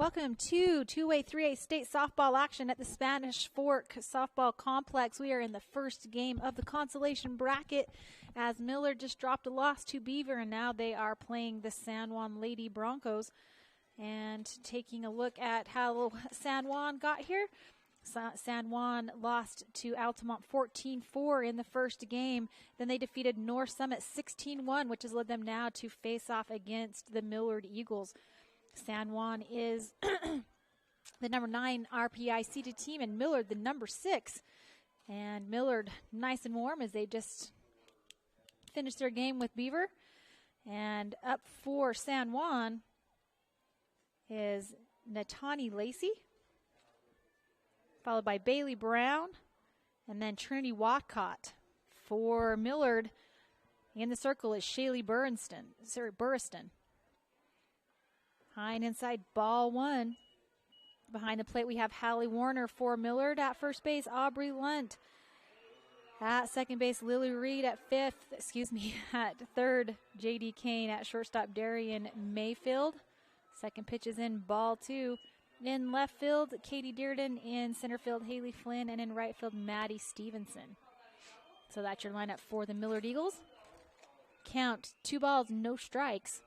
Welcome to two-way 3A state softball action at the Spanish Fork Softball Complex. We are in the first game of the Consolation bracket as Millard just dropped a loss to Beaver, and now they are playing the San Juan Lady Broncos. And taking a look at how San Juan got here, San Juan lost to Altamont 14-4 in the first game. Then they defeated North Summit 16-1, which has led them now to face off against the Millard Eagles. San Juan is the number 9 RPI seeded team, and Millard the number 6. And Millard nice and warm as they just finished their game with Beaver. And up for San Juan is Natani Lacey, followed by Bailey Brown, and then Trinity Watcott. For Millard, in the circle is Shaylee Burriston. High and inside, ball one. Behind the plate, we have Hallie Warner for Millard. At first base, Aubrey Lunt. At second base, Lily Reed. At third, J.D. Kane. At shortstop, Darian Mayfield. Second pitch is in, ball two. In left field, Katie Dearden. In center field, Haley Flynn. And in right field, Maddie Stevenson. So that's your lineup for the Millard Eagles. Count 2 balls, no strikes.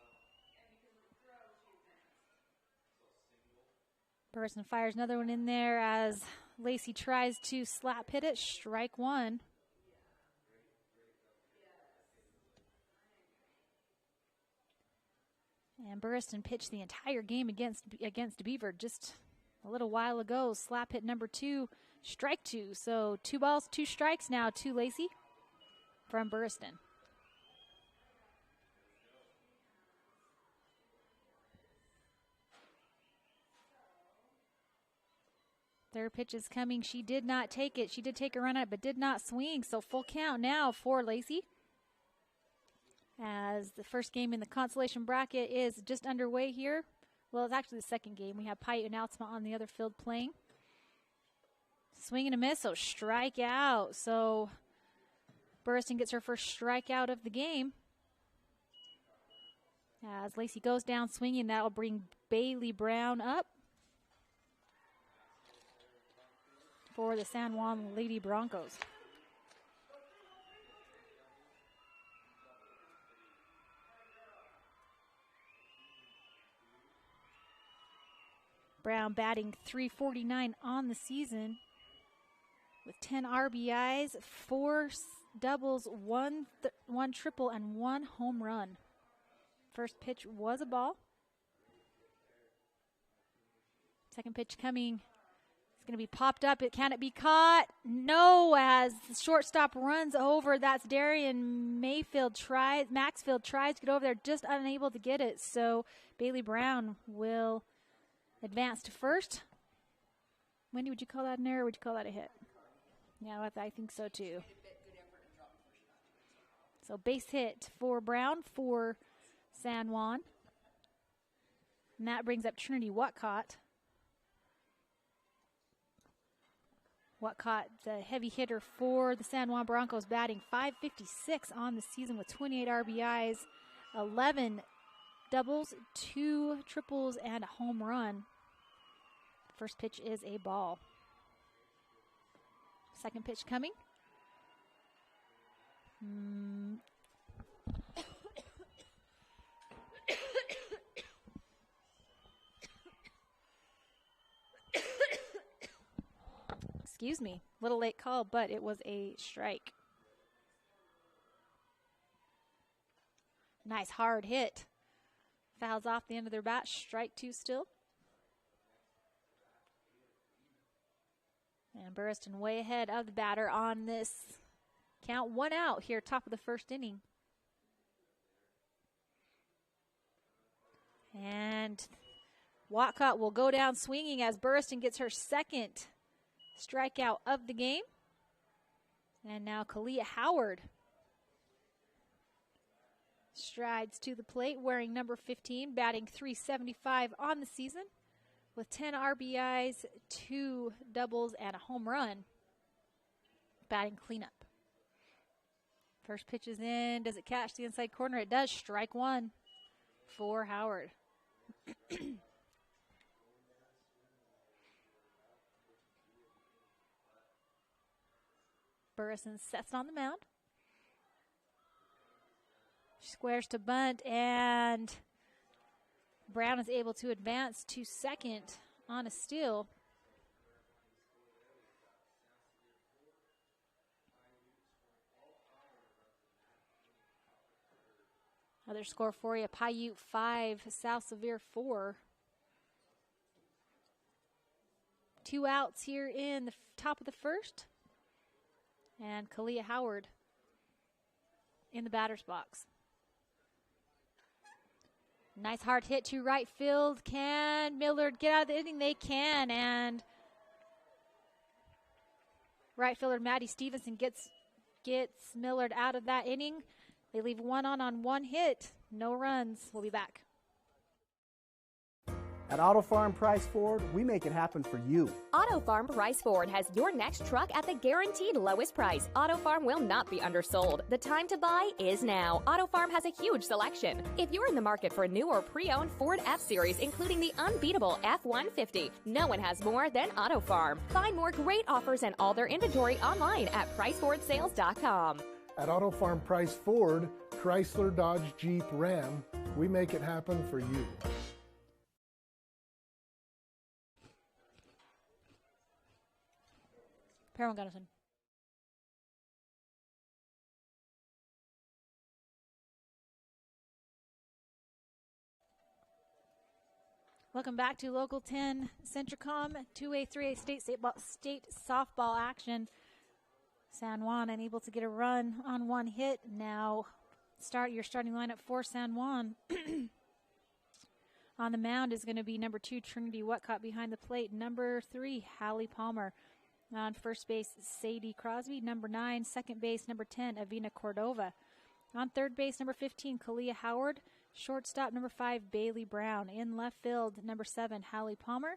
Burriston fires another one in there as Lacey tries to slap hit it. Strike one. And Burriston pitched the entire game against Beaver just a little while ago. Slap hit number 2, strike 2. So 2 balls, 2 strikes now to Lacey from Burriston. Third pitch is coming. She did not take it. She did take a run at it, but did not swing. So full count now for Lacey. As the first game in the Consolation bracket is just underway here. Well, it's actually the second game. We have Paiute and Altamont on the other field playing. Swing and a miss, so strike out. So Burriston gets her first strikeout of the game. As Lacey goes down swinging, that will bring Bailey Brown up for the San Juan Lady Broncos. Brown batting .349 on the season with 10 RBIs, 4 doubles, 1 triple, and 1 home run. First pitch was a ball. Second pitch coming. It's going to be popped up. Can it be caught? No, as the shortstop runs over. That's Darian Maxfield tries to get over there, just unable to get it. So Bailey Brown will advance to first. Wendy, would you call that an error or would you call that a hit? Yeah, I think so too. So base hit for Brown for San Juan. And that brings up Trinity Watcott. Watcott, the heavy hitter for the San Juan Broncos, batting .556 on the season with 28 RBIs, 11 doubles, 2 triples, and a home run. First pitch is a ball. Second pitch coming. Excuse me, little late call, but it was a strike. Nice hard hit. Fouls off the end of their bat, strike 2 still. And Burriston way ahead of the batter on this count. 1 out here, top of the first inning. And Watcott will go down swinging as Burriston gets her second strikeout of the game. And now Kalia Howard strides to the plate wearing number 15, batting .375 on the season with 10 RBIs, 2 doubles, and a home run. Batting cleanup. First pitch is in. Does it catch the inside corner? It does. Strike 1 for Howard. Burrison sets on the mound. Squares to bunt, and Brown is able to advance to second on a steal. Another score for you, Paiute 5, South Sevier 4. 2 outs here in the top of the first. And Kalia Howard in the batter's box. Nice hard hit to right field. Can Millard get out of the inning? They can, and right fielder Maddie Stevenson gets Millard out of that inning. They leave one on 1 hit. No runs. We'll be back. At Auto Farm Price Ford, we make it happen for you. Auto Farm Price Ford has your next truck at the guaranteed lowest price. Auto Farm will not be undersold. The time to buy is now. Auto Farm has a huge selection. If you're in the market for a new or pre-owned Ford F-Series, including the unbeatable F-150, no one has more than Auto Farm. Find more great offers and all their inventory online at PriceFordSales.com. At Auto Farm Price Ford, Chrysler, Dodge, Jeep, Ram, we make it happen for you. Perrin Gunnison. Welcome back to Local 10 Centricom 2A, 3A state softball action. San Juan unable to get a run on 1 hit. Now your starting lineup for San Juan. On the mound is going to be number 2, Trinity Whatcott behind the plate. Number 3, Hallie Palmer. On first base, Sadie Crosby. Number 9, second base, number 10, Avina Cordova. On third base, number 15, Kalia Howard. Shortstop, number 5, Bailey Brown. In left field, number 7, Hallie Palmer.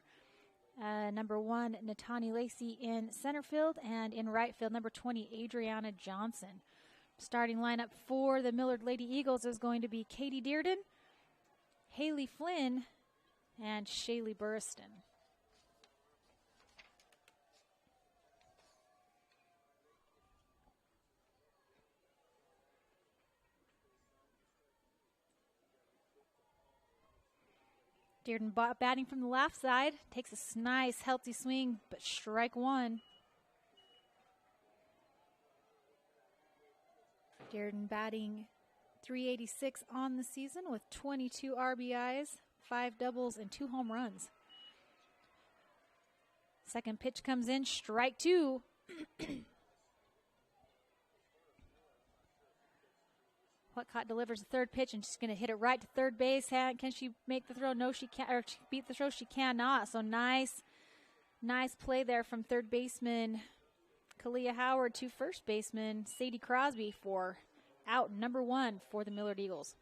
Number 1, Natani Lacey in center field. And in right field, number 20, Adriana Johnson. Starting lineup for the Millard Lady Eagles is going to be Katie Dearden, Haley Flynn, and Shaylee Burriston. Dearden batting from the left side, takes a nice healthy swing, but strike 1. Dearden batting .386 on the season with 22 RBIs, 5 doubles, and 2 home runs. Second pitch comes in, strike 2. Whatcott delivers the third pitch, and she's going to hit it right to third base. Can she make the throw? No, she can't. Or beat the throw? She cannot. So nice play there from third baseman Kalia Howard to first baseman Sadie Crosby for out number 1 for the Millard Eagles.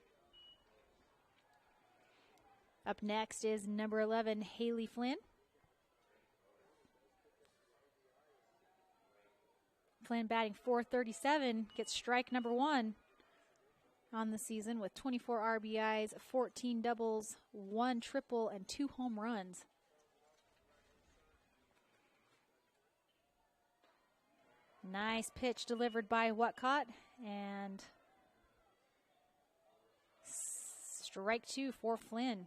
Up next is number 11, Haley Flynn. Flynn batting .437, gets strike number 1 on the season with 24 RBIs, 14 doubles, 1 triple, and 2 home runs. Nice pitch delivered by Whatcott, and strike 2 for Flynn.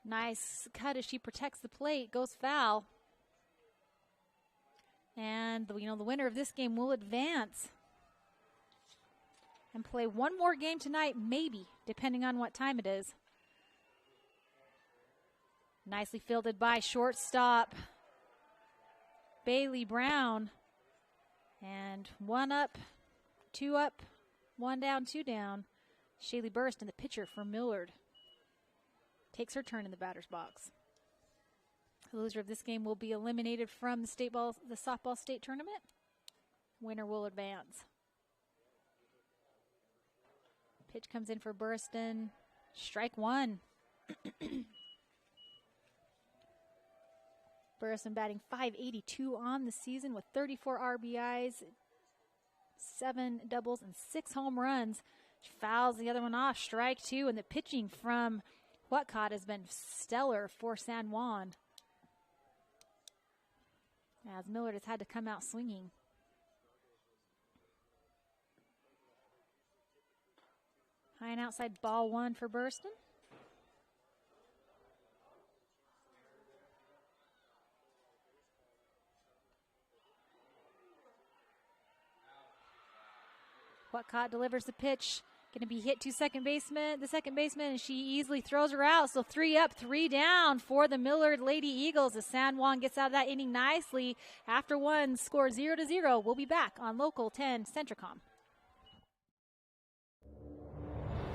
Nice cut as she protects the plate, goes foul. And the winner of this game will advance and play one more game tonight, maybe, depending on what time it is. Nicely fielded by shortstop Bailey Brown. And 1 up, 2 up, 1 down, 2 down. Shaylee Burst, the pitcher for Millard, takes her turn in the batter's box. The loser of this game will be eliminated from the softball state tournament. Winner will advance. Pitch comes in for Burriston. Strike 1. Burriston batting .582 on the season with 34 RBIs, 7 doubles, and 6 home runs. She fouls the other one off. Strike 2, and the pitching from Whatcott has been stellar for San Juan, as Millard has had to come out swinging. High and outside, ball 1 for Burston. Whatcott delivers the pitch. Going to be hit to the second baseman, and she easily throws her out. So 3 up, 3 down for the Millard Lady Eagles as San Juan gets out of that inning nicely. After one, score 0-0. We'll be back on Local 10 Centricom.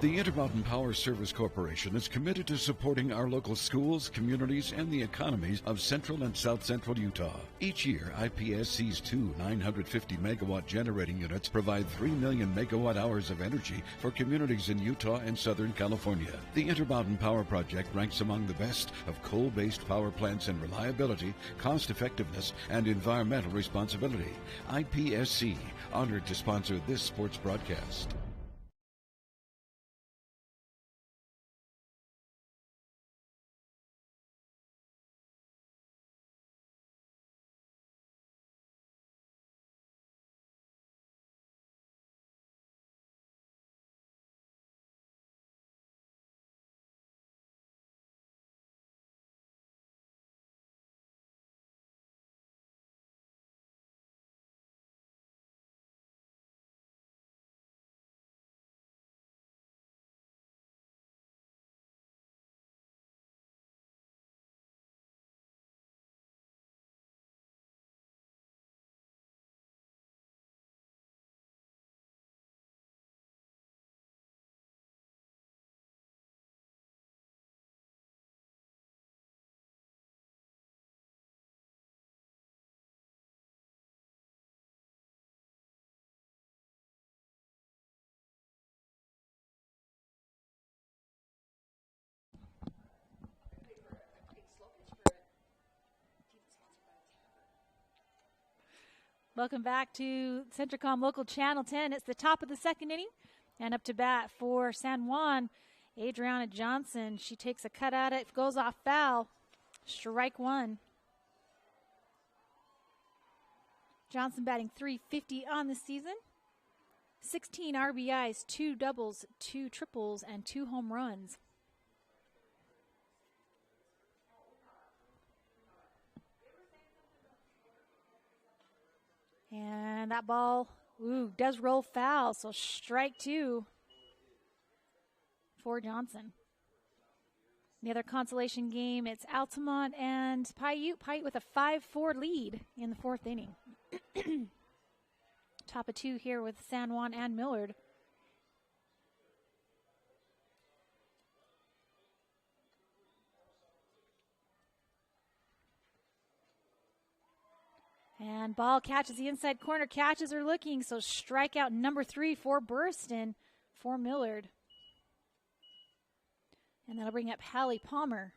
The Intermountain Power Service Corporation is committed to supporting our local schools, communities, and the economies of central and south central Utah. Each year, IPSC's 2 950-megawatt generating units provide 3 million megawatt hours of energy for communities in Utah and Southern California. The Intermountain Power Project ranks among the best of coal-based power plants in reliability, cost-effectiveness, and environmental responsibility. IPSC, honored to sponsor this sports broadcast. Welcome back to Centricom Local Channel 10. It's the top of the second inning, and up to bat for San Juan, Adriana Johnson. She takes a cut at it, goes off foul. Strike 1. Johnson batting .350 on the season. 16 RBIs, 2 doubles, 2 triples, and 2 home runs. And that ball, does roll foul, so strike 2 for Johnson. The other Consolation game, it's Altamont and Paiute. Paiute with a 5-4 lead in the 4th inning. Top of 2 here with San Juan and Millard. And ball catches the inside corner. Catches are looking, so strikeout number 3 for Burston for Millard. And that'll bring up Hallie Palmer.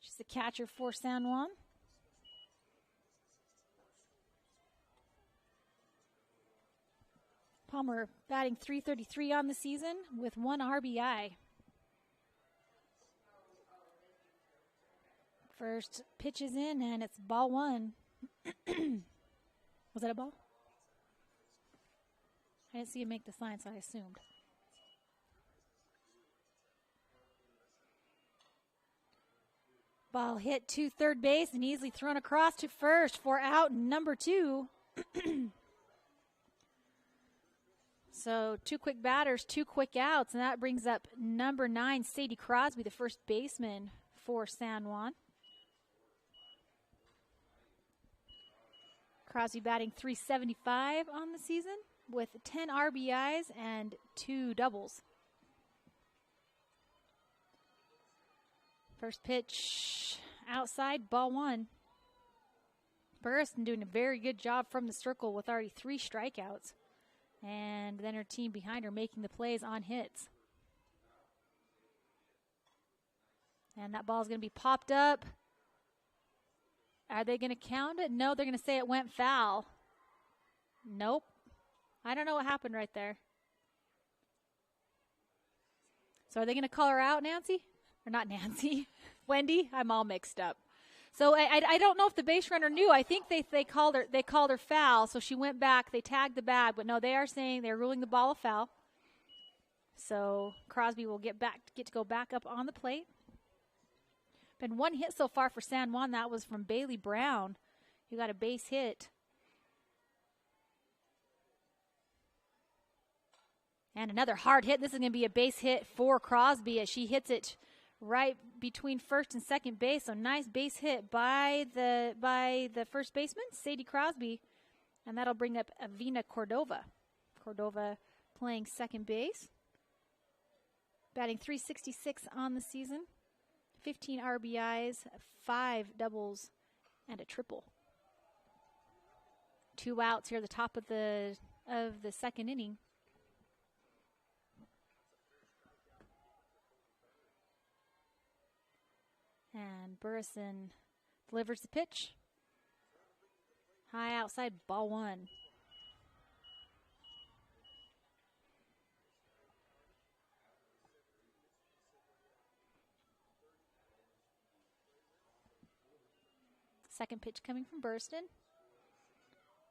She's the catcher for San Juan. Palmer batting .333 on the season with 1 RBI. First pitch is in, and it's ball 1. Was that a ball? I didn't see you make the sign, so I assumed. Ball hit to third base and easily thrown across to first for out number 2. So 2 quick batters, 2 quick outs, and that brings up number 9, Sadie Crosby, the first baseman for San Juan. Crosby batting .375 on the season with 10 RBIs and 2 doubles. First pitch outside, ball 1. Burston doing a very good job from the circle with already 3 strikeouts. And then her team behind her making the plays on hits. And that ball's going to be popped up. Are they going to count it? No, they're going to say it went foul. Nope. I don't know what happened right there. So are they going to call her out, Nancy? Or not Nancy. Wendy. I'm all mixed up. So I don't know if the base runner knew. I think they called her foul, so she went back. They tagged the bag, but no, they are saying they're ruling the ball a foul. So Crosby will get to go back up on the plate. Been one hit so far for San Juan. That was from Bailey Brown, who got a base hit. And another hard hit. This is going to be a base hit for Crosby as she hits it right between first and second base. So nice base hit by the first baseman, Sadie Crosby. And that'll bring up Avina Cordova. Cordova playing second base. Batting .366 on the season. 15 RBIs, 5 doubles, and a triple. 2 outs here at the top of the second inning. And Burrison delivers the pitch. High outside, ball 1. Second pitch coming from Burston.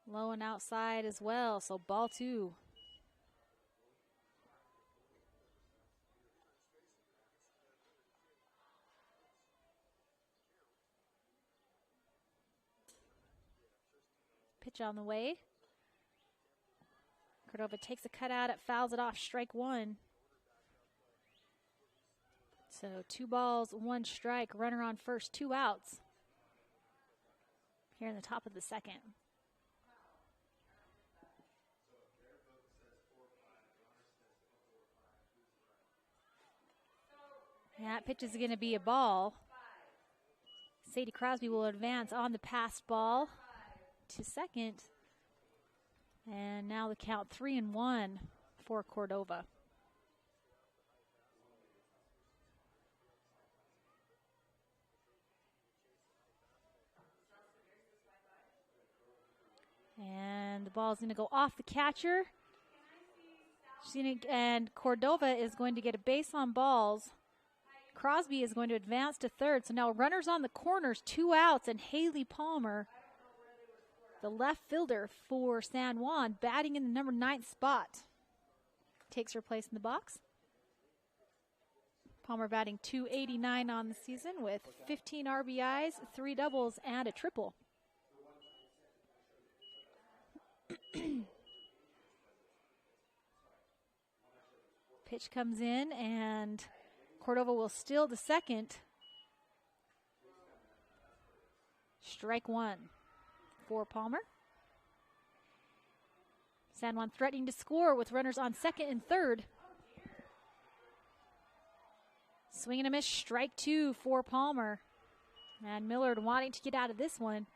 Low and outside as well, so ball 2. Pitch on the way. Cordova takes a cutout, it fouls it off, strike 1. So 2 balls, 1 strike, runner on first, 2 outs. Here in the top of the second. And that pitch is going to be a ball. Sadie Crosby will advance on the passed ball to second. And now the count 3-1 for Cordova. And the ball is going to go off the catcher. And Cordova is going to get a base on balls. Crosby is going to advance to third. So now runners on the corners, 2 outs, and Haley Palmer, the left fielder for San Juan, batting in the number 9 spot, takes her place in the box. Palmer batting .289 on the season with 15 RBIs, 3 doubles, and a triple. Pitch comes in, and Cordova will steal the second. Strike 1 for Palmer. San Juan threatening to score with runners on second and third. Swing and a miss, strike 2 for Palmer. And Millard wanting to get out of this one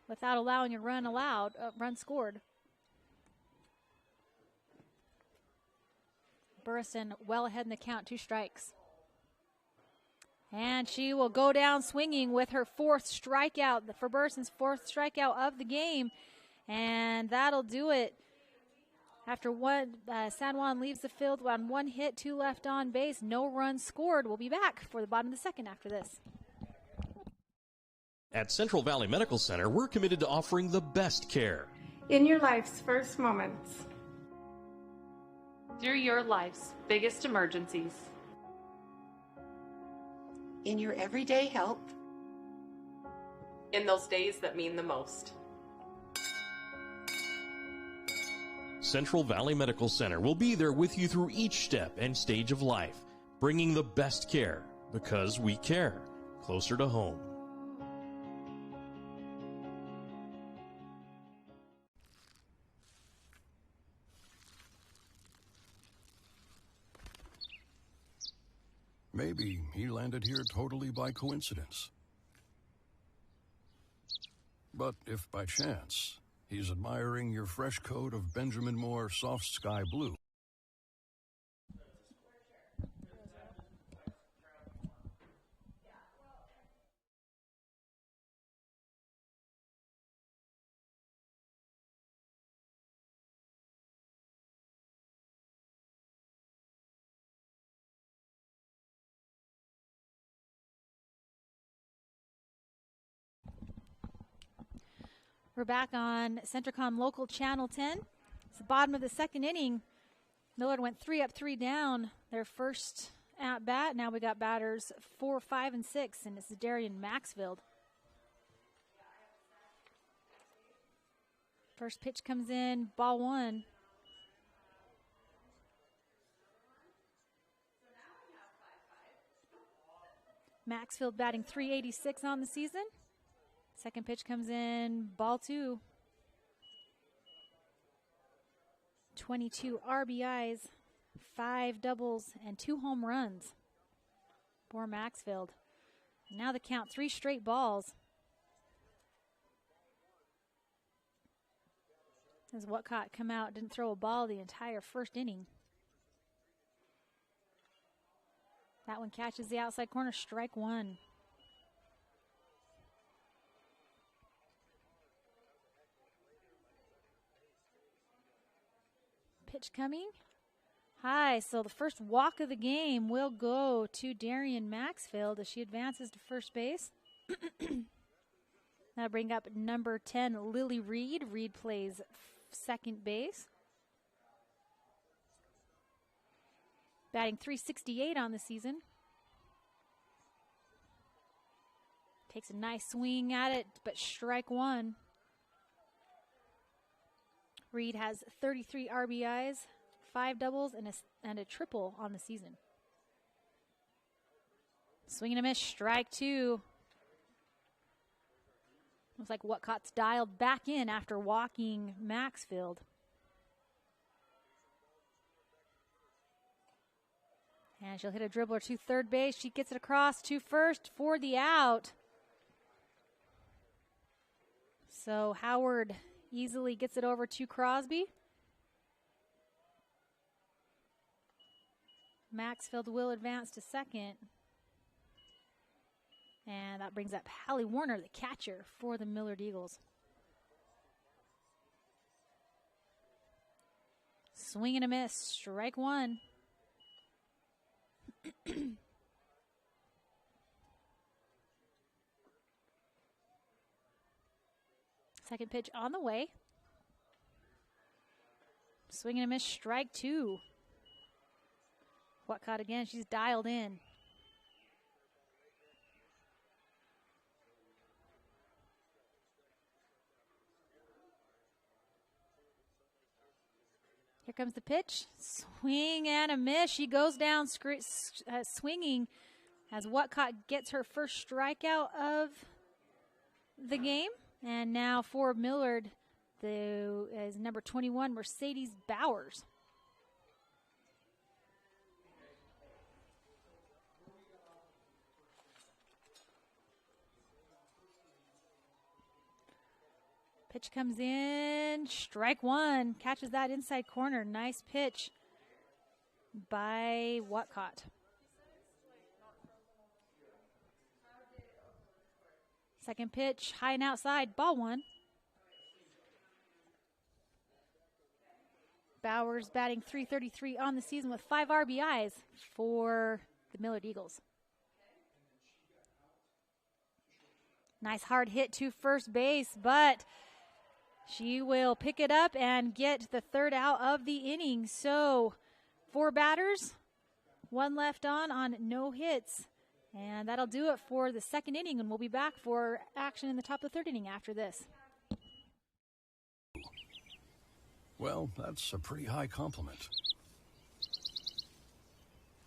without allowing a run scored. Burrison well ahead in the count, 2 strikes. And she will go down swinging with her 4th strikeout, for Burrison's 4th strikeout of the game. And that'll do it. After San Juan leaves the field on 1 hit, 2 left on base, no runs scored. We'll be back for the bottom of the second after this. At Central Valley Medical Center, we're committed to offering the best care. In your life's first moments. Through your life's biggest emergencies. In your everyday help. In those days that mean the most. Central Valley Medical Center will be there with you through each step and stage of life, bringing the best care because we care, closer to home. Maybe he landed here totally by coincidence. But if by chance he's admiring your fresh coat of Benjamin Moore soft sky blue, We're back on Centricom Local Channel 10. It's the bottom of the second inning. Millard went 3 up, 3 down. Their first at bat. Now we got batters 4, 5, and 6, and it's Darian Maxfield. First pitch comes in, ball 1. Maxfield batting .386 on the season. Second pitch comes in, ball 2. 22 RBIs, 5 doubles, and 2 home runs for Maxfield. Now the count, 3 straight balls. As Whatcott come out, didn't throw a ball the entire first inning. That one catches the outside corner, strike 1. Pitch coming. High, so the first walk of the game will go to Darian Maxfield as she advances to first base. Now bring up number 10, Lily Reed. Reed plays second base. Batting .368 on the season. Takes a nice swing at it, but strike 1. Reed has 33 RBIs, 5 doubles, and a triple on the season. Swing and a miss, strike 2. Looks like Whatcott's dialed back in after walking Maxfield. And she'll hit a dribbler to third base. She gets it across to first for the out. So Howard easily gets it over to Crosby. Maxfield will advance to second. And that brings up Hallie Warner, the catcher for the Millard Eagles. Swing and a miss, strike 1. Second pitch on the way. Swing and a miss, strike 2. Whatcott again, she's dialed in. Here comes the pitch. Swing and a miss. She goes down swinging as Whatcott gets her first strikeout of the game. And now for Millard, is number 21, Mercedes Bowers. Pitch comes in, strike 1, catches that inside corner. Nice pitch by Whatcott. Second pitch, high and outside, ball 1. Bowers batting .333 on the season with 5 RBIs for the Millard Eagles. Nice hard hit to first base, but she will pick it up and get the third out of the inning. So 4 batters, 1 left on no hits. And that'll do it for the second inning, and we'll be back for action in the top of the third inning after this. Well, that's a pretty high compliment.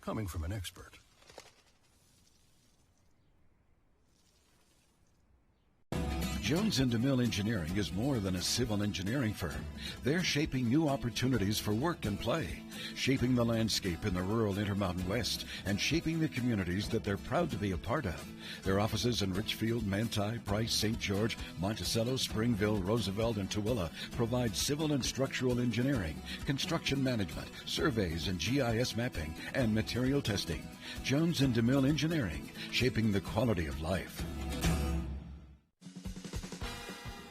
Coming from an expert. Jones & DeMille Engineering is more than a civil engineering firm. They're shaping new opportunities for work and play, shaping the landscape in the rural Intermountain West, and shaping the communities that they're proud to be a part of. Their offices in Richfield, Manti, Price, St. George, Monticello, Springville, Roosevelt, and Tooele provide civil and structural engineering, construction management, surveys and GIS mapping, and material testing. Jones & DeMille Engineering, shaping the quality of life.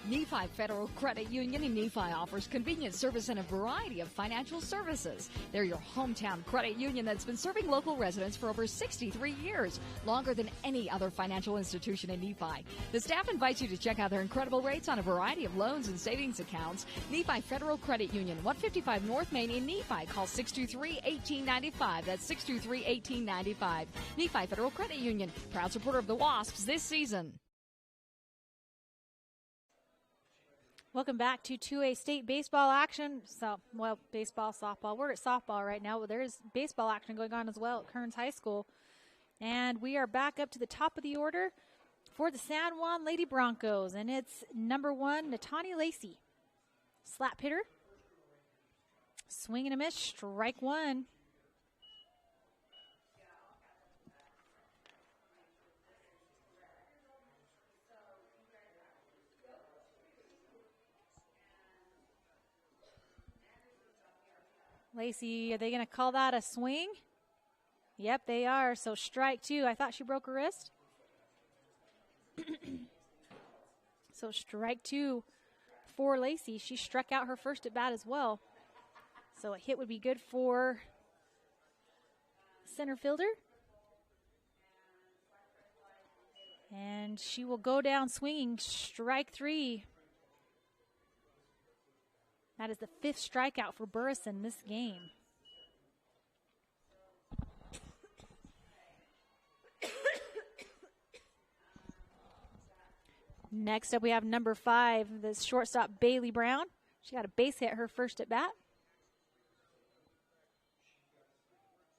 Nephi Federal Credit Union in Nephi offers convenient service and a variety of financial services. They're your hometown credit union that's been serving local residents for over 63 years, longer than any other financial institution in Nephi. The staff invites you to check out their incredible rates on a variety of loans and savings accounts. Nephi Federal Credit Union, 155 North Main in Nephi. Call 623-1895. That's 623-1895. Nephi Federal Credit Union, proud supporter of the Wasps this season. Welcome back to 2A State baseball action. Baseball, softball. We're at softball right now, but there's baseball action going on as well at Kearns High School. And we are back up to the top of the order for the San Juan Lady Broncos. And it's number 1, Natani Lacey. Slap hitter. Swing and a miss, strike 1. Lacey, are they going to call that a swing? Yep, they are. So strike 2. I thought she broke her wrist. So strike 2 for Lacey. She struck out her first at bat as well. So a hit would be good for center fielder. And she will go down swinging, strike 3. That is the 5th strikeout for Burrison this game. Next up, we have number 5, the shortstop Bailey Brown. She got a base hit her first at bat.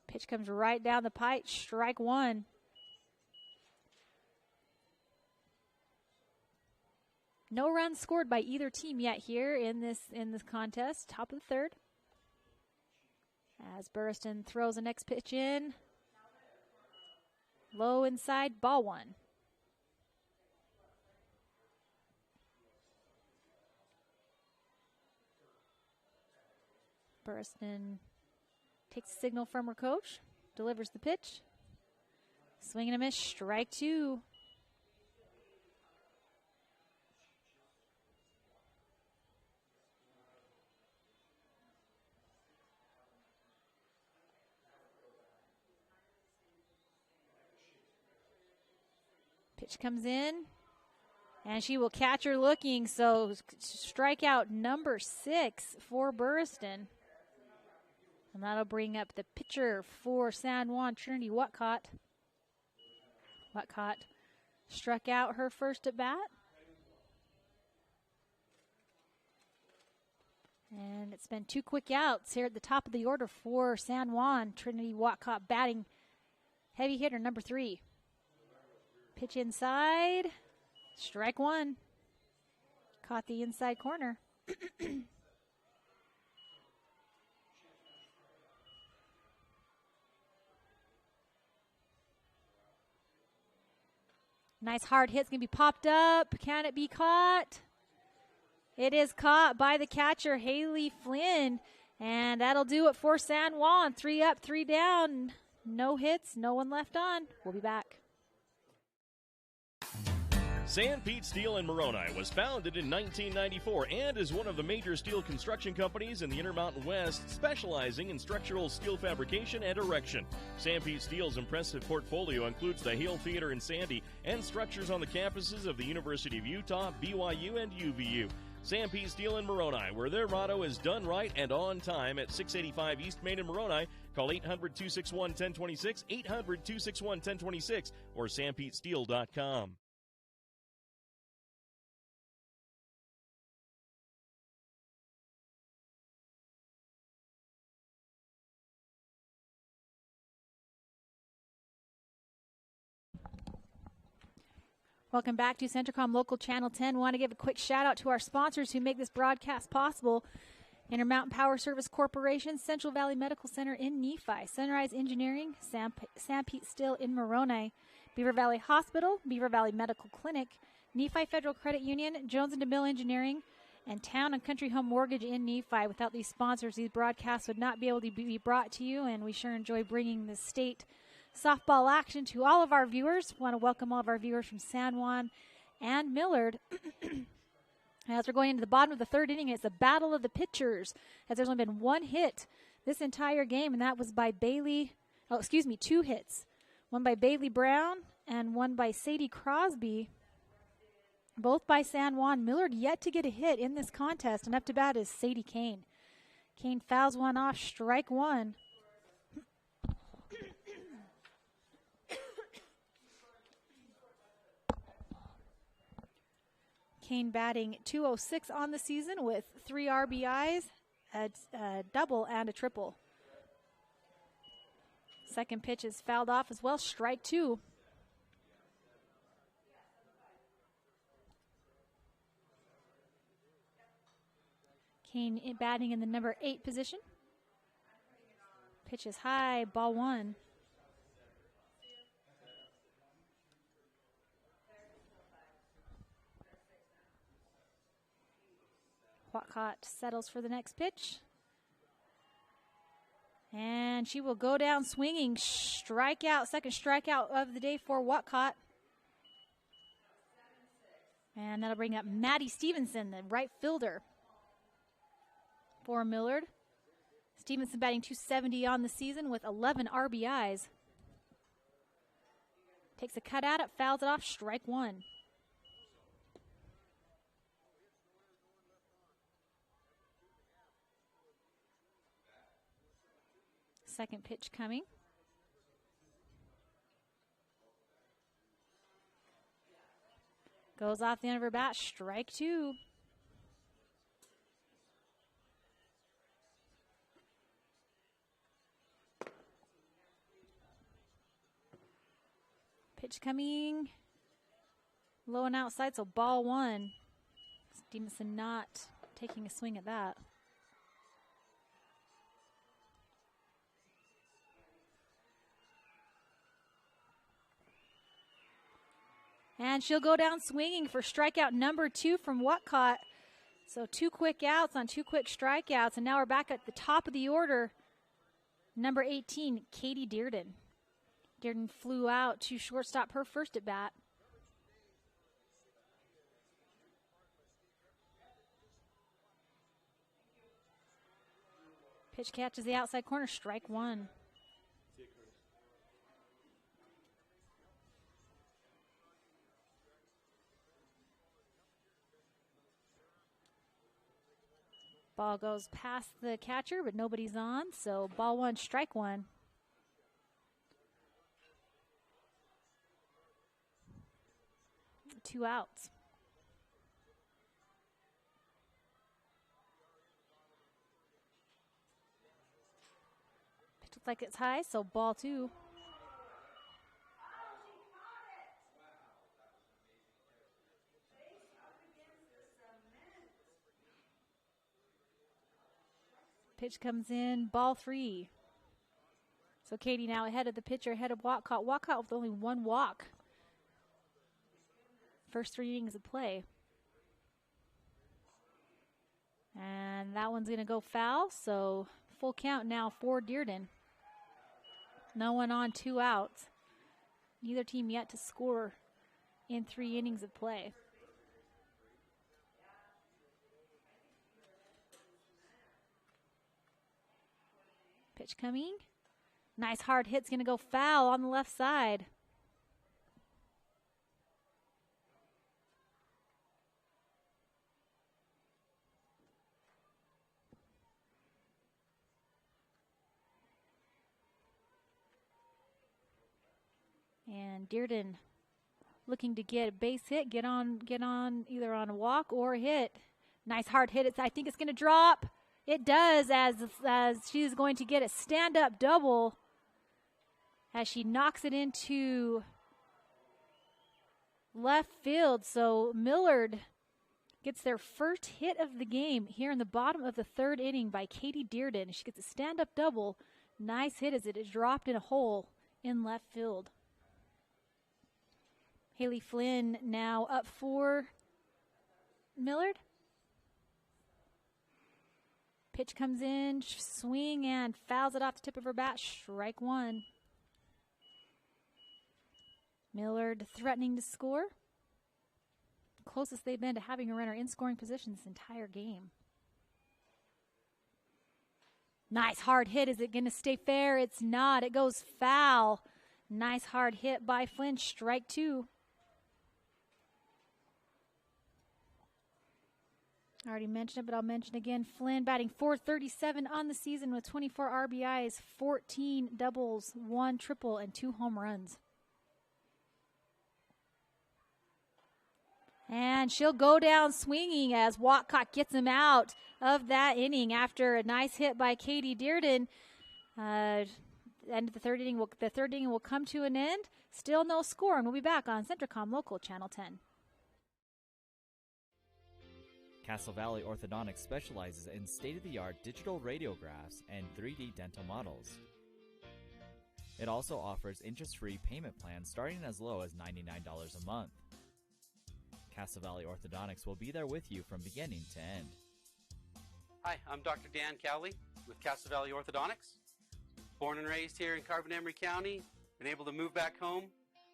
Pitch comes right down the pipe, strike 1. No runs scored by either team yet here in this contest. Top of the 3rd. As Burriston throws the next pitch in. Low inside, ball 1. Burriston takes a signal from her coach, delivers the pitch. Swing and a miss, strike 2. Pitch comes in, and she will catch her looking, so strikeout number 6 for Burriston. And that'll bring up the pitcher for San Juan, Trinity Whatcott. Whatcott struck out her first at bat. And it's been 2 quick outs here at the top of the order for San Juan. Trinity Whatcott batting heavy hitter number 3. Pitch inside, strike 1. Caught the inside corner. Nice hard hit's going to be popped up. Can it be caught? It is caught by the catcher, Haley Flynn. And that'll do it for San Juan. 3 up, 3 down. No hits, no one left on. We'll be back. San Pete Steel in Moroni was founded in 1994 and is one of the major steel construction companies in the Intermountain West, specializing in structural steel fabrication and erection. San Pete Steel's impressive portfolio includes the Hale Theater in Sandy and structures on the campuses of the University of Utah, BYU, and UVU. San Pete Steel in Moroni, where their motto is done right and on time, at 685 East Main in Moroni. Call 800-261-1026, 800-261-1026, or sanpetesteel.com. Welcome back to Centricom Local Channel 10. Want to give a quick shout out to our sponsors who make this broadcast possible. Intermountain Power Service Corporation, Central Valley Medical Center in Nephi, Sunrise Engineering, San Pete Steel in Moroni, Beaver Valley Hospital, Beaver Valley Medical Clinic, Nephi Federal Credit Union, Jones and DeMille Engineering, and Town and Country Home Mortgage in Nephi. Without these sponsors, these broadcasts would not be able to be brought to you, and we sure enjoy bringing the state softball action to all of our viewers. Want to welcome all of our viewers from San Juan and Millard. As we're going into the bottom of the third inning, it's a battle of the pitchers, as there's only been one hit this entire game, and that was by Bailey. Oh, excuse me, 2 hits. One by Bailey Brown and one by Sadie Crosby, both by San Juan. Millard yet to get a hit in this contest, and up to bat is Sadie Kane. Kane fouls one off, strike one. Kane batting .206 on the season with 3 RBIs, a double and a triple. Second pitch is fouled off as well, strike 2. Kane batting in the number 8 position. Pitch is high, ball 1. Walcott settles for the next pitch. And she will go down swinging. Strikeout, second strikeout of the day for Walcott. And that'll bring up Maddie Stevenson, the right fielder for Millard. Stevenson batting .270 on the season with 11 RBIs. Takes a cut at it, fouls it off, strike 1. Second pitch coming. Goes off the end of her bat, strike 2. Pitch coming. Low and outside, so ball 1. Stevenson not taking a swing at that. And she'll go down swinging for strikeout number 2 from Walcott. So 2 quick outs on 2 quick strikeouts. And now we're back at the top of the order. Number 18, Katie Dearden. Dearden flew out to shortstop her first at bat. Pitch catches the outside corner, strike 1. Ball goes past the catcher, but nobody's on, so ball 1, strike 1. Two outs. Pitch looks like it's high, so ball 2. Pitch comes in, ball 3. So Katie now ahead of the pitcher, ahead of Walcott. Walcott with only 1 walk. First 3 innings of play. And that one's going to go foul, so full count now for Dearden. No one on, 2 outs. Neither team yet to score in 3 innings of play. Pitch coming. Nice hard hit's going to go foul on the left side. And Dearden looking to get a base hit, get on either on a walk or a hit. Nice hard hit. I think it's going to drop. It does, as she's going to get a stand-up double as she knocks it into left field. So Millard gets their first hit of the game here in the bottom of the 3rd inning by Katie Dearden. She gets a stand-up double. Nice hit as it is dropped in a hole in left field. Haley Flynn now up for Millard. Pitch comes in, swing, and fouls it off the tip of her bat. Strike 1. Millard threatening to score. closest they've been to having a runner in scoring position this entire game. Nice hard hit. Is it going to stay fair? It's not. It goes foul. Nice hard hit by Flynn. Strike 2. I already mentioned it, but I'll mention again. Flynn batting .437 on the season with 24 RBIs, 14 doubles, 1 triple, and 2 home runs. And she'll go down swinging as Watcott gets him out of that inning after a nice hit by Katie Dearden. End of the third inning will come to an end. Still no score, and we'll be back on Centricom Local Channel 10. Castle Valley Orthodontics specializes in state-of-the-art digital radiographs and 3D dental models. It also offers interest-free payment plans starting as low as $99 a month. Castle Valley Orthodontics will be there with you from beginning to end. Hi, I'm Dr. Dan Cowley with Castle Valley Orthodontics. Born and raised here in Carbon-Emery County, been able to move back home.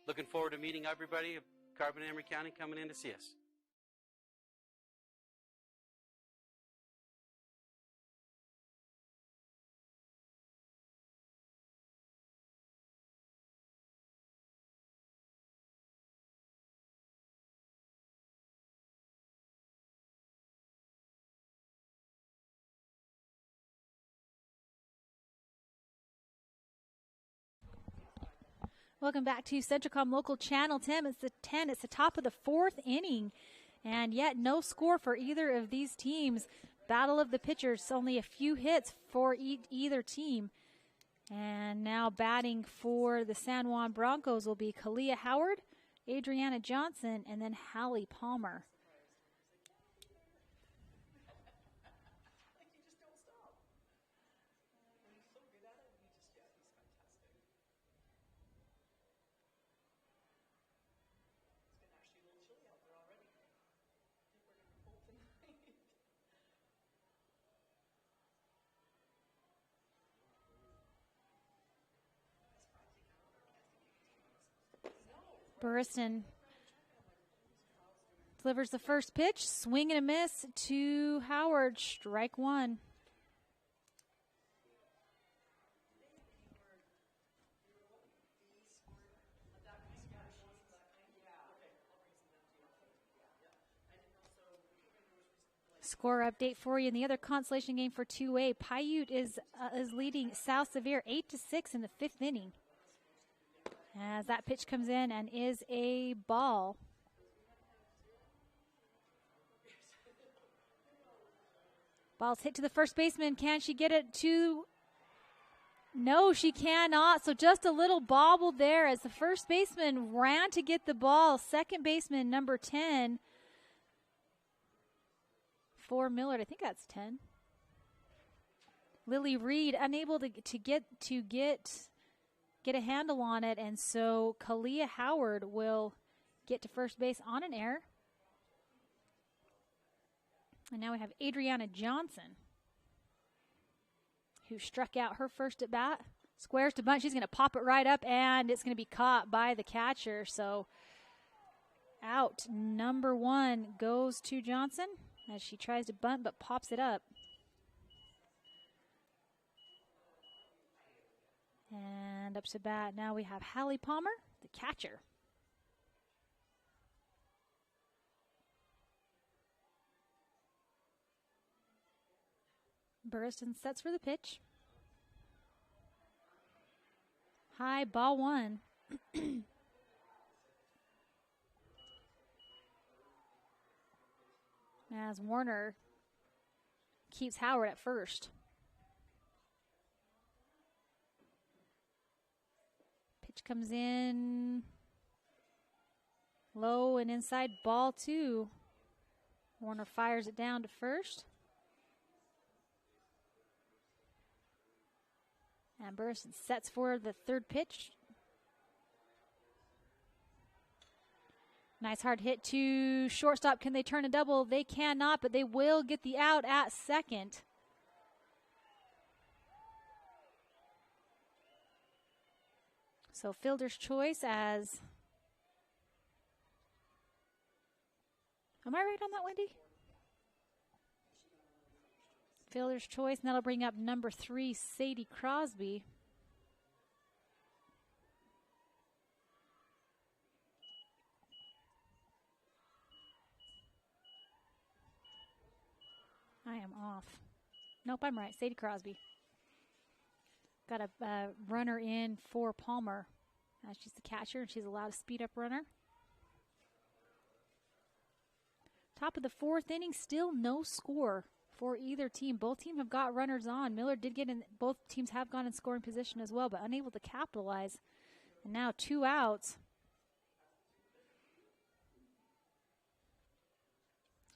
Looking forward to meeting everybody of Carbon-Emery County coming in to see us. Welcome back to Centricom Local Channel 10. It's the top of the 4th inning, and yet no score for either of these teams. Battle of the pitchers, only a few hits for either team. And now batting for the San Juan Broncos will be Kalia Howard, Adriana Johnson, and then Hallie Palmer. Burriston delivers the first pitch, swing and a miss to Howard, strike 1. Score update for you in the other consolation game for 2A. Paiute is leading South Sevier 8-6 in the 5th inning. As that pitch comes in and is a ball. Ball's hit to the first baseman. Can she get it to? No, she cannot. So just a little bobble there as the first baseman ran to get the ball. Second baseman, number 10 for Millard. I think that's 10. Lily Reed unable to get a handle on it, and so Kalia Howard will get to first base on an error. And now we have Adriana Johnson, who struck out her first at bat. Squares to bunt. She's going to pop it right up, and it's going to be caught by the catcher. So out number 1 goes to Johnson as she tries to bunt but pops it up. And up to bat, now we have Hallie Palmer, the catcher. Burriston sets for the pitch. High, ball 1. As Warner keeps Howard at first. Comes in low and inside, ball 2. Warner fires it down to first. And Burriston sets for the third pitch. Nice hard hit to shortstop. Can they turn a double? They cannot, but they will get the out at second. So fielder's choice as Am I right on that, Wendy? Fielder's choice, and that'll bring up number 3, Sadie Crosby. I am off. Nope, I'm right. Sadie Crosby. Got a runner in for Palmer. She's the catcher, and she's allowed a speed-up runner. Top of the 4th inning, still no score for either team. Both teams have got runners on. Millard did get in. Both teams have gone in scoring position as well, but unable to capitalize. And now 2 outs.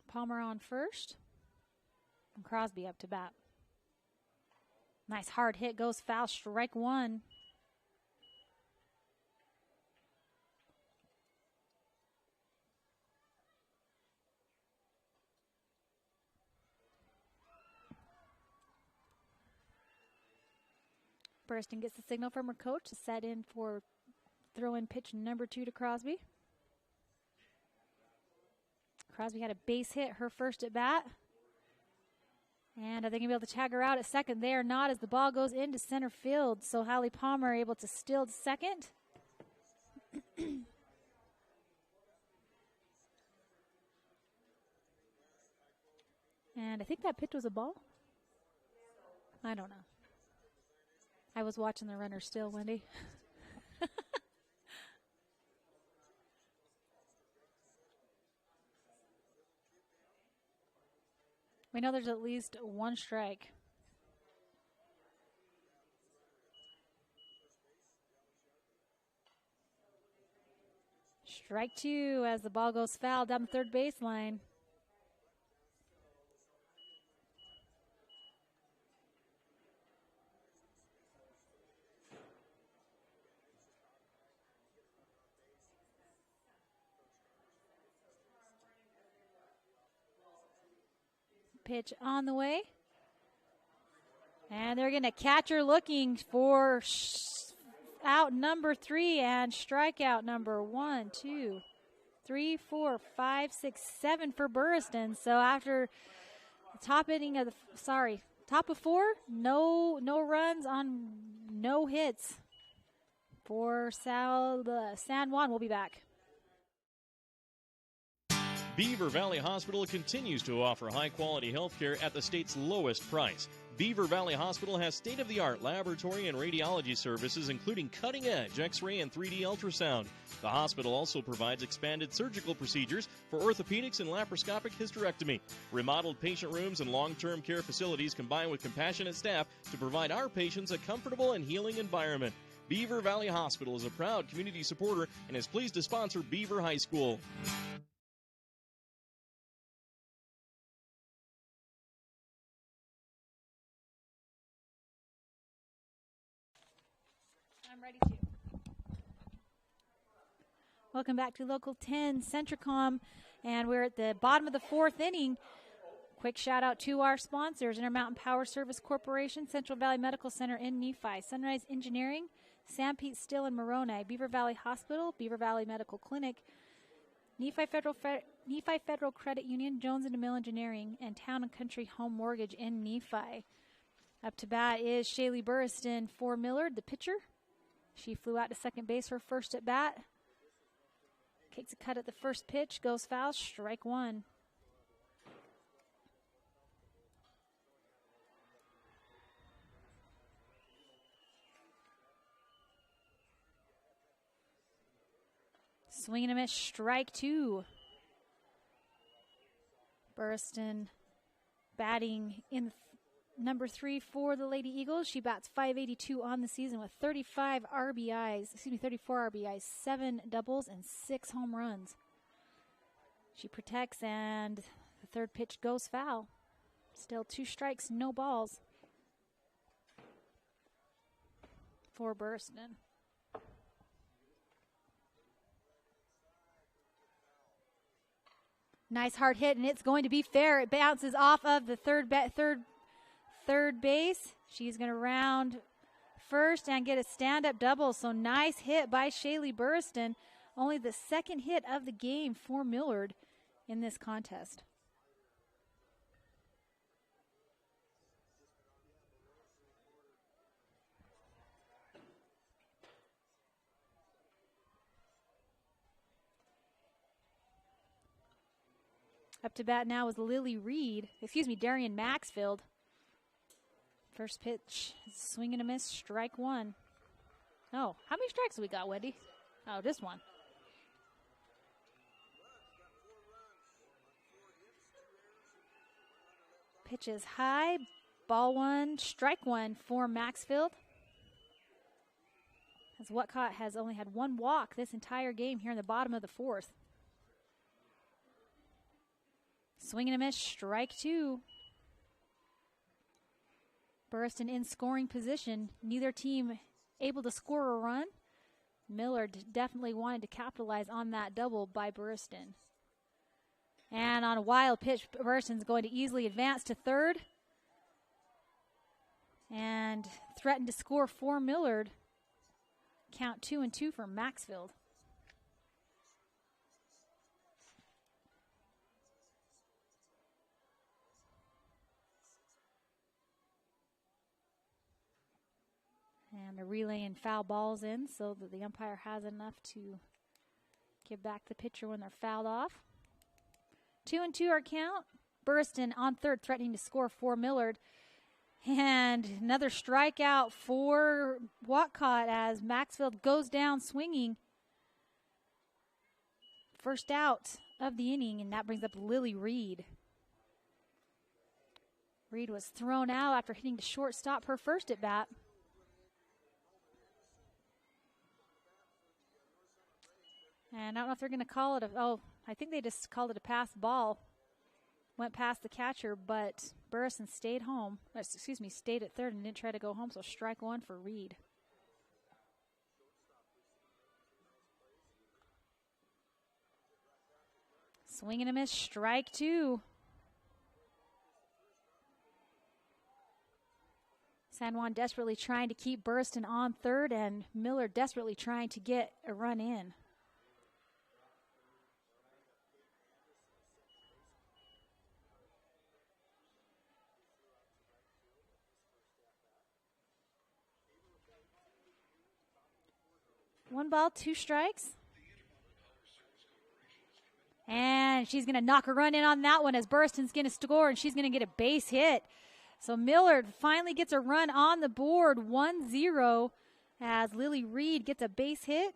Palmer on first. And Crosby up to bat. Nice hard hit, goes foul, strike 1. Burston gets the signal from her coach to set in for throw-in pitch number 2 to Crosby. Crosby had a base hit her first at bat. And are they going to be able to tag her out at second? They are not, as the ball goes into center field. So Hallie Palmer able to steal to second. And I think that pitch was a ball. I don't know. I was watching the runner still, Wendy. We know there's at least 1 strike. Strike 2 as the ball goes foul down the third baseline. Pitch on the way. And they're going to catcher looking for out number 3 and strikeout number 1, 2, 3, 4, 5, 6, 7 for Burriston. So after the top inning of top of 4, no runs on no hits for San Juan. We'll be back. Beaver Valley Hospital continues to offer high-quality health care at the state's lowest price. Beaver Valley Hospital has state-of-the-art laboratory and radiology services, including cutting-edge X-ray and 3D ultrasound. The hospital also provides expanded surgical procedures for orthopedics and laparoscopic hysterectomy. Remodeled patient rooms and long-term care facilities combine with compassionate staff to provide our patients a comfortable and healing environment. Beaver Valley Hospital is a proud community supporter and is pleased to sponsor Beaver High School. I'm ready to. Welcome back to Local 10 Centricom, and we're at the bottom of the 4th inning. Quick shout out to our sponsors: Intermountain Power Service Corporation, Central Valley Medical Center in Nephi, Sunrise Engineering, San Pete Steel in Moroni, Beaver Valley Hospital, Beaver Valley Medical Clinic, Nephi Federal Credit Union, Jones and DeMille Engineering, and Town and Country Home Mortgage in Nephi. Up to bat is Shaylee Burriston for Millard, the pitcher. She flew out to second base her first at bat. Takes a cut at the first pitch, goes foul, strike 1. Swing and a miss, strike 2. Burriston batting in number 3 for the Lady Eagles. She bats .582 on the season with 34 RBIs, 7 doubles, and 6 home runs. She protects, and the third pitch goes foul. Still 2 strikes, no balls for Burriston. Nice hard hit, and it's going to be fair. It bounces off of the third base. She's going to round first and get a stand-up double. So nice hit by Shaylee Burriston. Only the second hit of the game for Millard in this contest. Up to bat now is Darian Maxfield. First pitch, swing and a miss, strike one. Oh, how many strikes have we got, Wendy? Oh, just one. Pitch is high, ball one, strike one for Maxfield. As Whatcott has only had one walk this entire game here in the bottom of the fourth. Swing and a miss, strike two. Burriston in scoring position. Neither team able to score a run. Millard definitely wanted to capitalize on that double by Burriston. And on a wild pitch, Burriston's going to easily advance to third. And threaten to score for Millard. Count 2-2 for Maxfield. And they're relaying foul balls in so that the umpire has enough to give back the pitcher when they're fouled off. 2-2 our count. Burriston on third, threatening to score for Millard. And another strikeout for Whatcott as Maxfield goes down swinging. First out of the inning, and that brings up Lily Reed. Reed was thrown out after hitting to shortstop her first at bat. And I don't know if they're going to call it I think they just called it a pass ball. Went past the catcher, but Burriston stayed stayed at third and didn't try to go home, so strike one for Reed. Swing and a miss, strike two. San Juan desperately trying to keep Burriston on third, and Miller desperately trying to get a run in. One ball, two strikes. And she's going to knock a run in on that one as Burriston's going to score, and she's going to get a base hit. So Millard finally gets a run on the board, 1-0, as Lily Reed gets a base hit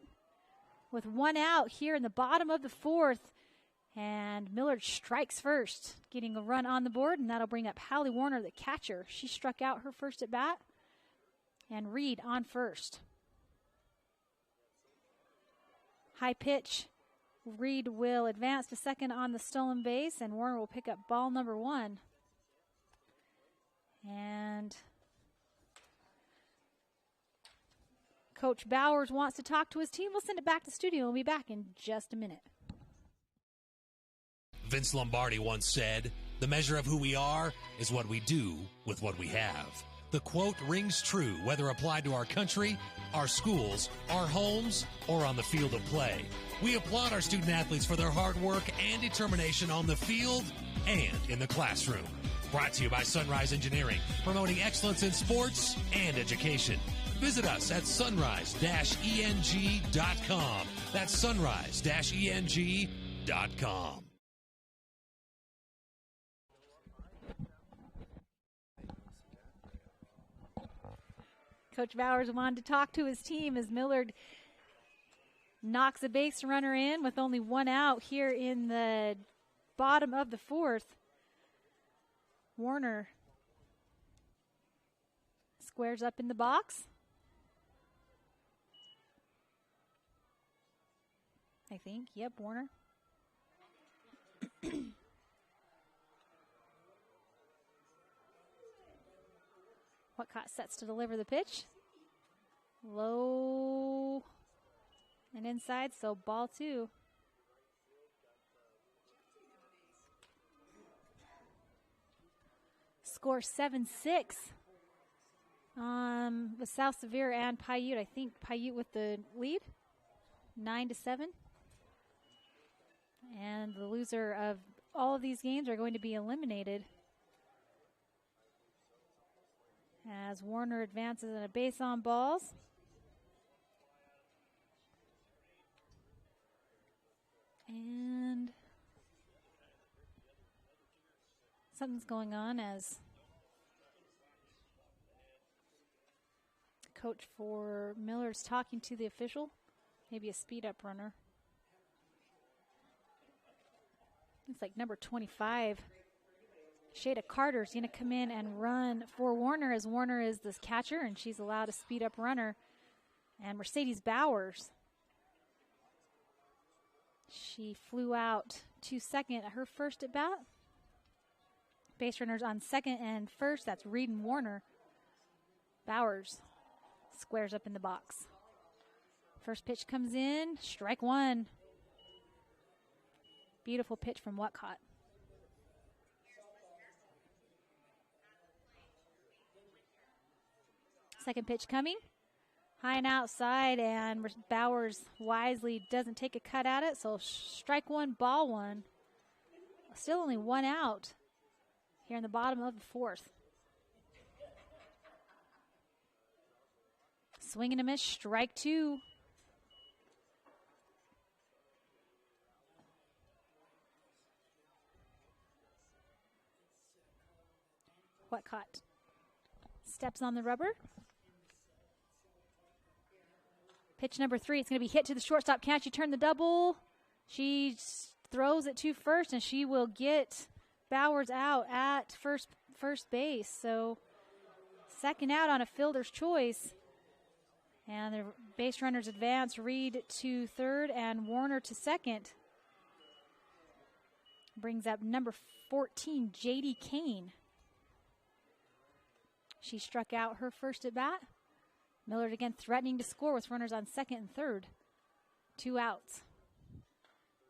with one out here in the bottom of the fourth. And Millard strikes first, getting a run on the board, and that'll bring up Hallie Warner, the catcher. She struck out her first at bat, and Reed on first. High pitch. Reed will advance to second on the stolen base, and Warner will pick up ball number one. And Coach Bowers wants to talk to his team. We'll send it back to the studio. We'll be back in just a minute. Vince Lombardi once said, "The measure of who we are is what we do with what we have." The quote rings true whether applied to our country, our schools, our homes, or on the field of play. We applaud our student athletes for their hard work and determination on the field and in the classroom. Brought to you by Sunrise Engineering, promoting excellence in sports and education. Visit us at sunrise-eng.com. That's sunrise-eng.com. Coach Bowers wanted to talk to his team as Millard knocks a base runner in with only one out here in the bottom of the fourth. Warner squares up in the box. I think. Yep, Warner. Whatcott sets to deliver the pitch. Low and inside, so ball two. Score 7-6 with South Sevier and Paiute. I think Paiute with the lead, 9-7. And the loser of all of these games are going to be eliminated as Warner advances in a base on balls. And something's going on as coach for Millard's talking to the official. Maybe a speed up runner. It's like number 25. Shada Carter's going to come in and run for Warner, as Warner is the catcher and she's allowed a speed up runner. And Mercedes Bowers, she flew out to second at her first at bat. Base runners on second and first. That's Reed and Warner. Bowers squares up in the box. First pitch comes in, strike one. Beautiful pitch from Whatcott. Second pitch coming. High and outside, and Bowers wisely doesn't take a cut at it, so strike one, ball one. Still only one out here in the bottom of the fourth. Swing and a miss, strike two. Whatcott steps on the rubber. Pitch number 3, it's going to be hit to the shortstop. Can she turn the double? She throws it to first, and she will get Bowers out at first base. So second out on a fielder's choice. And the base runners advance, Reed to third and Warner to second. Brings up number 14, J.D. Kane. She struck out her first at bat. Millard again threatening to score with runners on second and third. 2 outs.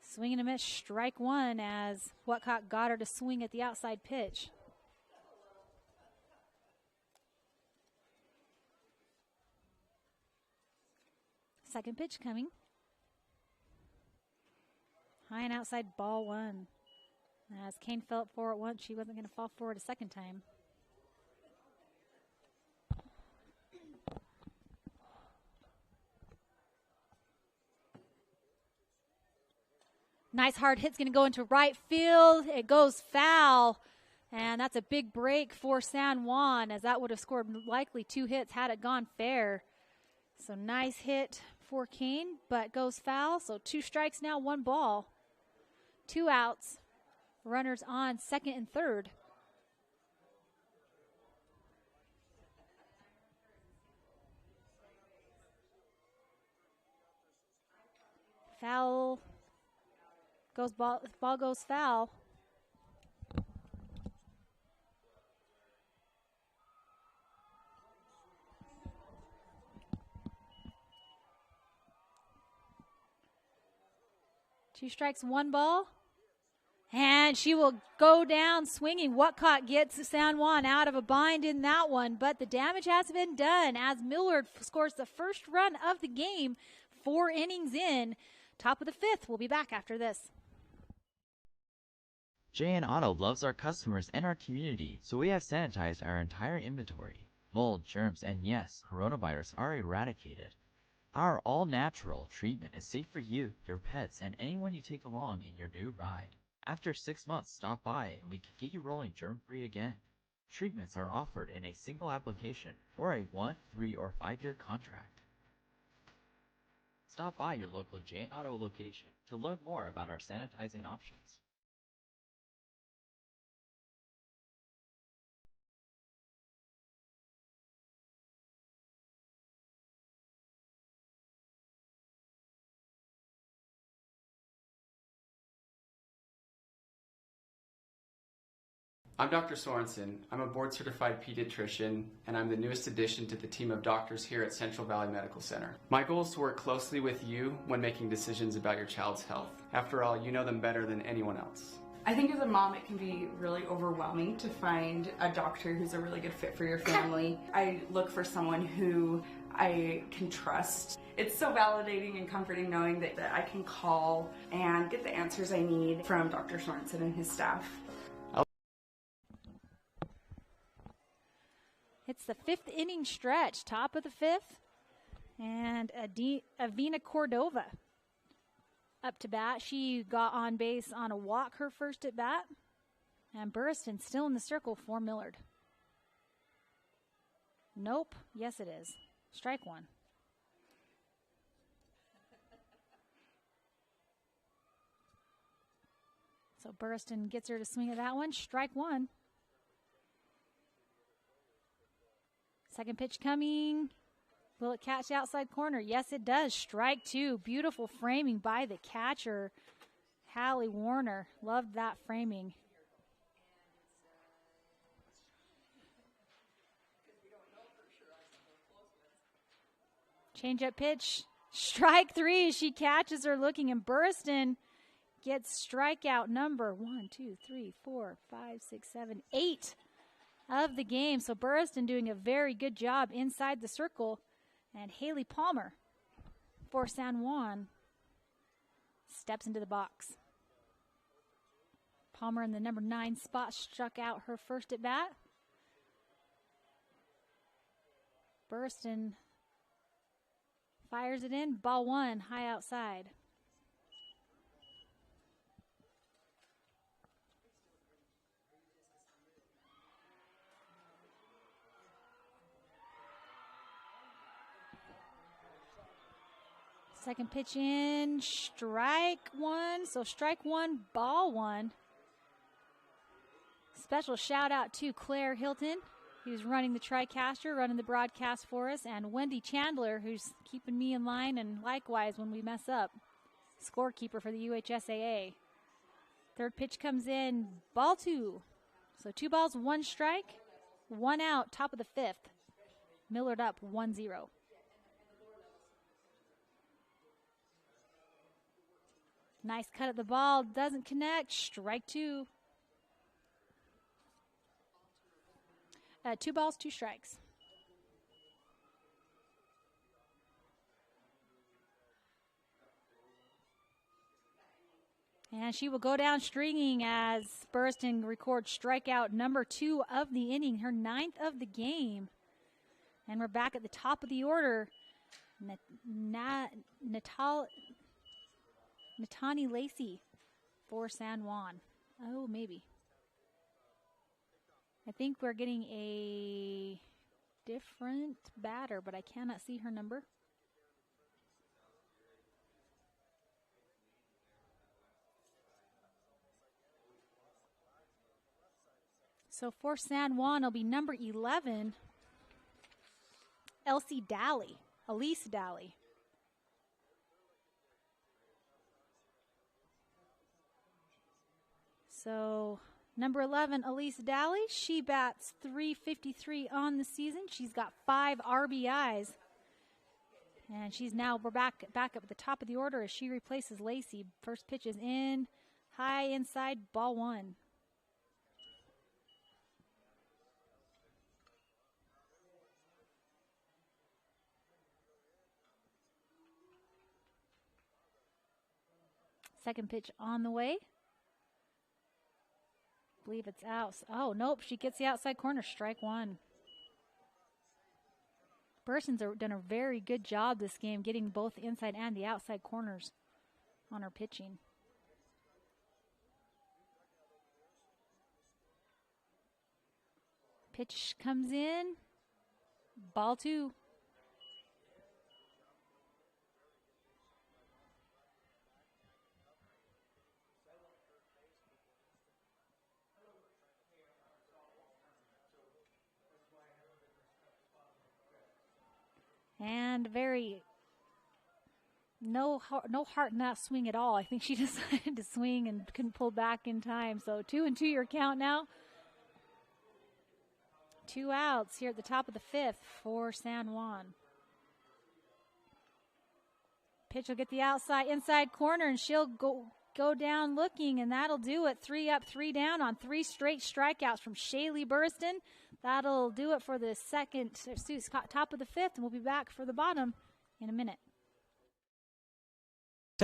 Swing and a miss, strike one, as Whatcott got her to swing at the outside pitch. Second pitch coming. High and outside, ball one. As Kane fell up for it once, she wasn't going to fall for it a second time. Nice hard hit's going to go into right field. It goes foul, and that's a big break for San Juan, as that would have scored likely 2 hits had it gone fair. So nice hit for Kane, but goes foul. So 2 strikes now, 1 ball. 2 outs. Runners on second and third. Foul. Ball goes foul. Two strikes, 1 ball. And she will go down swinging. Whatcott gets San Juan out of a bind in that one, but the damage has been done as Millard scores the first run of the game, 4 innings in. Top of the 5th. We'll be back after this. JN Auto loves our customers and our community, so we have sanitized our entire inventory. Mold, germs, and yes, coronavirus are eradicated. Our all-natural treatment is safe for you, your pets, and anyone you take along in your new ride. After 6 months, stop by and we can get you rolling germ-free again. Treatments are offered in a single application or a 1, 3, or 5-year contract. Stop by your local JN Auto location to learn more about our sanitizing options. I'm Dr. Sorensen. I'm a board-certified pediatrician, and I'm the newest addition to the team of doctors here at Central Valley Medical Center. My goal is to work closely with you when making decisions about your child's health. After all, you know them better than anyone else. I think as a mom, it can be really overwhelming to find a doctor who's a really good fit for your family. I look for someone who I can trust It's so validating and comforting knowing that I can call and get the answers I need from Dr. Sorensen and his staff. It's the 5th inning stretch, top of the 5th, and Avina Cordova up to bat. She got on base on a walk her first at bat, and Burriston still in the circle for Millard. Nope. Yes, it is. Strike one. So Burriston gets her to swing at that one. Strike one. Second pitch coming. Will it catch the outside corner? Yes, it does. Strike two. Beautiful framing by the catcher, Hallie Warner. Loved that framing. Change-up pitch. Strike three. She catches her looking, and Burriston gets strikeout number 1, 2, 3, 4, 5, 6, 7, 8 of the game. So Burriston doing a very good job inside the circle. And Haley Palmer for San Juan steps into the box. Palmer in the number 9 spot struck out her first at bat. Burriston fires it in. Ball one, high outside. Second pitch in, strike one. So strike one, ball one. Special shout out to Claire Hilton, who's running the TriCaster, running the broadcast for us, and Wendy Chandler, who's keeping me in line, and likewise when we mess up, scorekeeper for the UHSAA. Third pitch comes in, ball two. So 2 balls, 1 strike, 1 out, top of the 5th. Millard up 1-0. Nice cut at the ball, doesn't connect, strike two. 2 balls, 2 strikes. And she will go down stringing as Burriston records strikeout number 2 of the inning, her 9th of the game. And we're back at the top of the order. Natani Lacey for San Juan. Oh, maybe. I think we're getting a different batter, but I cannot see her number. So for San Juan, it'll be number 11, Elise Daly. So number 11, Elise Daly, she bats .353 on the season. She's got 5 RBIs. And we're back up at the top of the order as she replaces Lacey. First pitch is in, high inside, ball one. Second pitch on the way. I believe it's out. Oh, nope. She gets the outside corner. Strike one. Burriston's done a very good job this game getting both the inside and the outside corners on her pitching. Pitch comes in. Ball two. And no heart in that swing at all. I think she decided to swing and couldn't pull back in time. So 2-2 your count now. 2 outs here at the top of the 5th for San Juan. Pitch will get the inside corner, and she'll go down looking, and that'll do it. 3 up, 3 down on 3 straight strikeouts from Shaylee Burriston. That'll do it for the top of the 5th, and we'll be back for the bottom in a minute.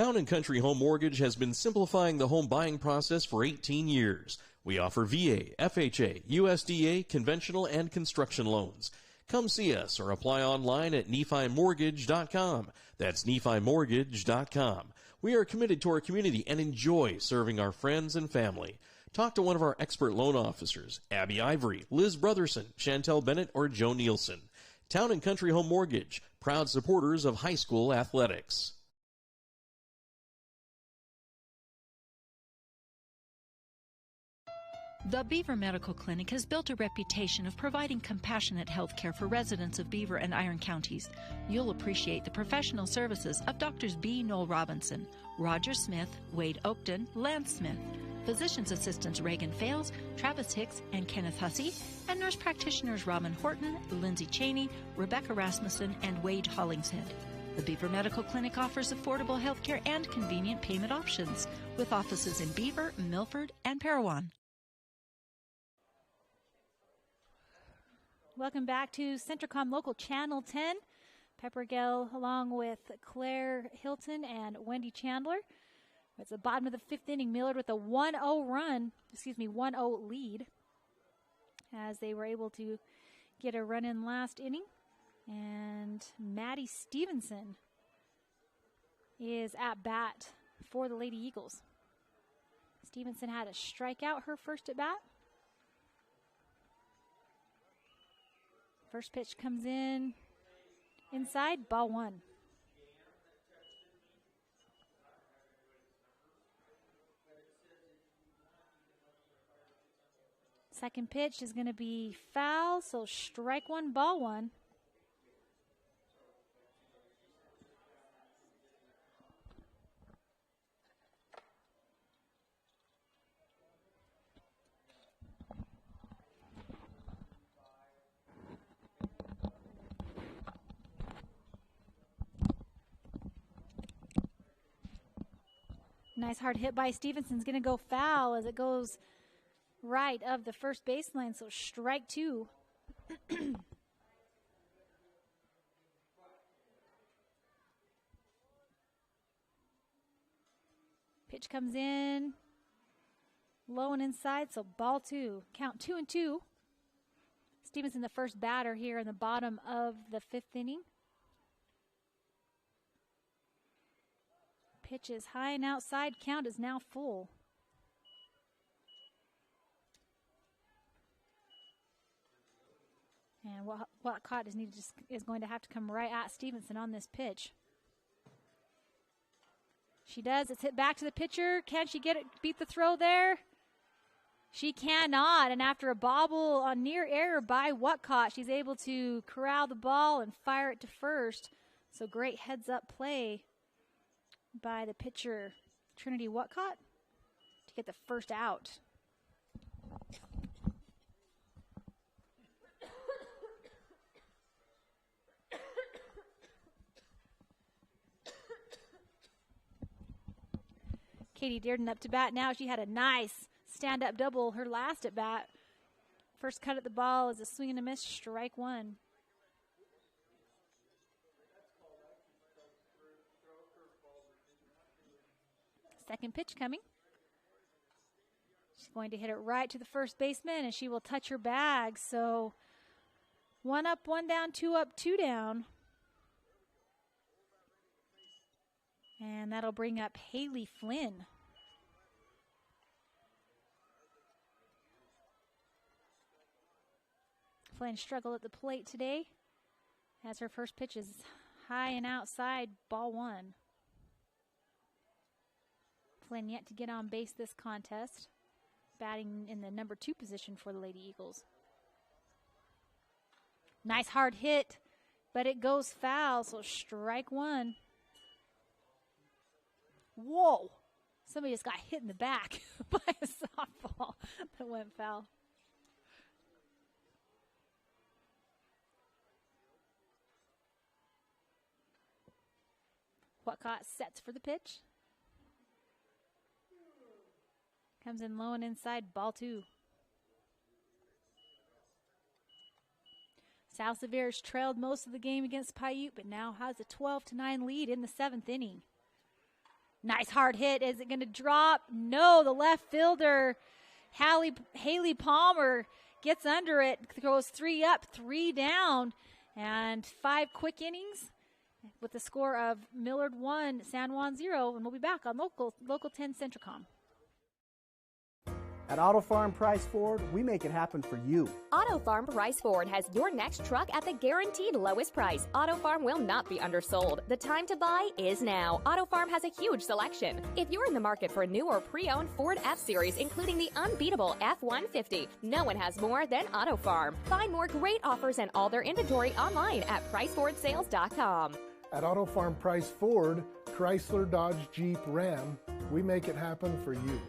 Town & Country Home Mortgage has been simplifying the home buying process for 18 years. We offer VA, FHA, USDA, conventional, and construction loans. Come see us or apply online at NephiMortgage.com. That's NephiMortgage.com. We are committed to our community and enjoy serving our friends and family. Talk to one of our expert loan officers, Abby Ivory, Liz Brotherson, Chantel Bennett, or Joe Nielsen. Town & Country Home Mortgage, proud supporters of high school athletics. The Beaver Medical Clinic has built a reputation of providing compassionate health care for residents of Beaver and Iron counties. You'll appreciate the professional services of Drs. B. Noel Robinson, Roger Smith, Wade Oakton, Lance Smith, physician's assistants Reagan Fales, Travis Hicks, and Kenneth Hussey, and nurse practitioners Robin Horton, Lindsay Cheney, Rebecca Rasmussen, and Wade Hollingshead. The Beaver Medical Clinic offers affordable health care and convenient payment options, with offices in Beaver, Milford, and Parowan. Welcome back to Centricom Local Channel 10. Pepper Gale along with Claire Hilton and Wendy Chandler. It's the bottom of the fifth inning. Millard with a 1-0 lead as they were able to get a run in last inning. And Maddie Stevenson is at bat for the Lady Eagles. Stevenson had a strikeout her first at bat. First pitch comes in inside, ball one. Second pitch is going to be foul, so strike one, ball one. Nice hard hit by Stevenson's going to go foul as it goes right of the first baseline, so strike two. Pitch comes in low and inside, so ball two. Count 2-2. Stevenson, the first batter here in the bottom of the fifth inning. Pitch is high and outside. Count is now full. And Watcott is going to have to come right at Stevenson on this pitch. She does. It's hit back to the pitcher. Can she beat the throw there? She cannot. And after a bobble on near error by Watcott, she's able to corral the ball and fire it to first. So great heads-up play by the pitcher, Trinity Watcott, to get the first out. Katie Dearden up to bat now. She had a nice stand-up double her last at bat. First cut at the ball is a swing and a miss, strike one. Second pitch coming. She's going to hit it right to the first baseman, and she will touch her bag. So 1 up, 1 down, 2 up, 2 down. And that'll bring up Haley Flynn. Flynn struggled at the plate today as her first pitch is high and outside, ball one. Flynn yet to get on base this contest, batting in the number 2 position for the Lady Eagles. Nice hard hit, but it goes foul, so strike one. Whoa! Somebody just got hit in the back by a softball that went foul. Watcott sets for the pitch. Comes in low and inside, ball two. South Severe's trailed most of the game against Paiute, but now has a 12-9 lead in the 7th inning. Nice hard hit. Is it going to drop? No, the left fielder, Haley Palmer, gets under it, throws 3 up, 3 down, and 5 quick innings with the score of Millard 1, San Juan 0, and we'll be back on Local 10 Centricom. At Auto Farm Price Ford, we make it happen for you. Auto Farm Price Ford has your next truck at the guaranteed lowest price. Auto Farm will not be undersold. The time to buy is now. Auto Farm has a huge selection. If you're in the market for a new or pre-owned Ford F-Series, including the unbeatable F-150, no one has more than Auto Farm. Find more great offers and all their inventory online at PriceFordSales.com. At Auto Farm Price Ford, Chrysler, Dodge, Jeep, Ram, we make it happen for you.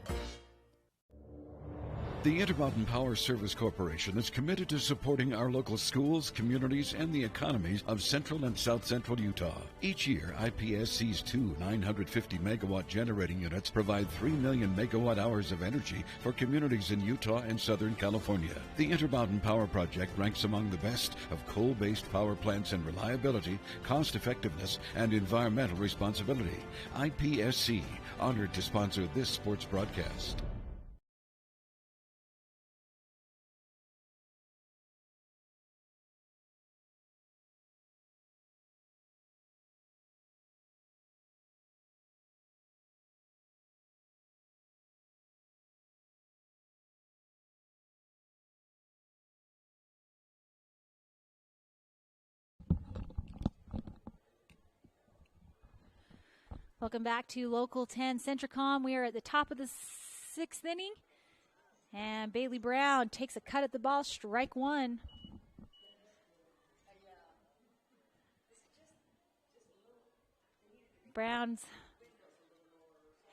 The Intermountain Power Service Corporation is committed to supporting our local schools, communities, and the economies of central and south central Utah. Each year, IPSC's 2 950-megawatt generating units provide 3 million megawatt hours of energy for communities in Utah and Southern California. The Intermountain Power Project ranks among the best of coal-based power plants in reliability, cost-effectiveness, and environmental responsibility. IPSC, honored to sponsor this sports broadcast. Welcome back to Local 10 Centricom. We are at the top of the 6th inning. And Bailey Brown takes a cut at the ball, strike 1. Brown's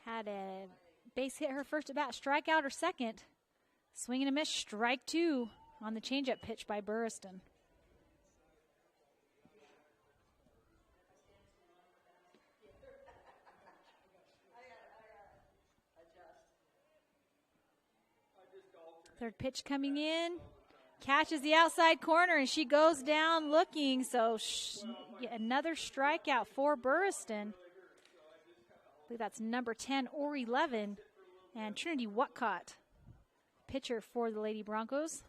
had a base hit her first at bat, strikeout her second. Swing and a miss, strike 2 on the changeup pitch by Burriston. Third pitch coming in, catches the outside corner, and she goes down looking. So another strikeout for Burriston. I believe that's number 10 or 11. And Trinity Whatcott, pitcher for the Lady Broncos.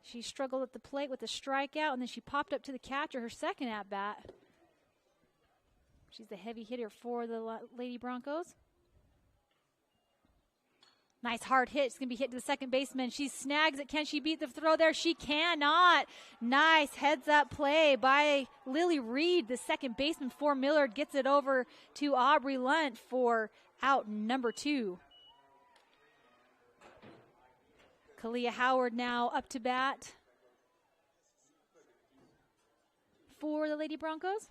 She struggled at the plate with a strikeout, and then she popped up to the catcher her second at-bat. She's the heavy hitter for the Lady Broncos. Nice hard hit. It's going to be hit to the second baseman. She snags it. Can she beat the throw there? She cannot. Nice heads-up play by Lily Reed. The second baseman for Millard gets it over to Aubrey Lunt for out number 2. Kalia Howard now up to bat for the Lady Broncos.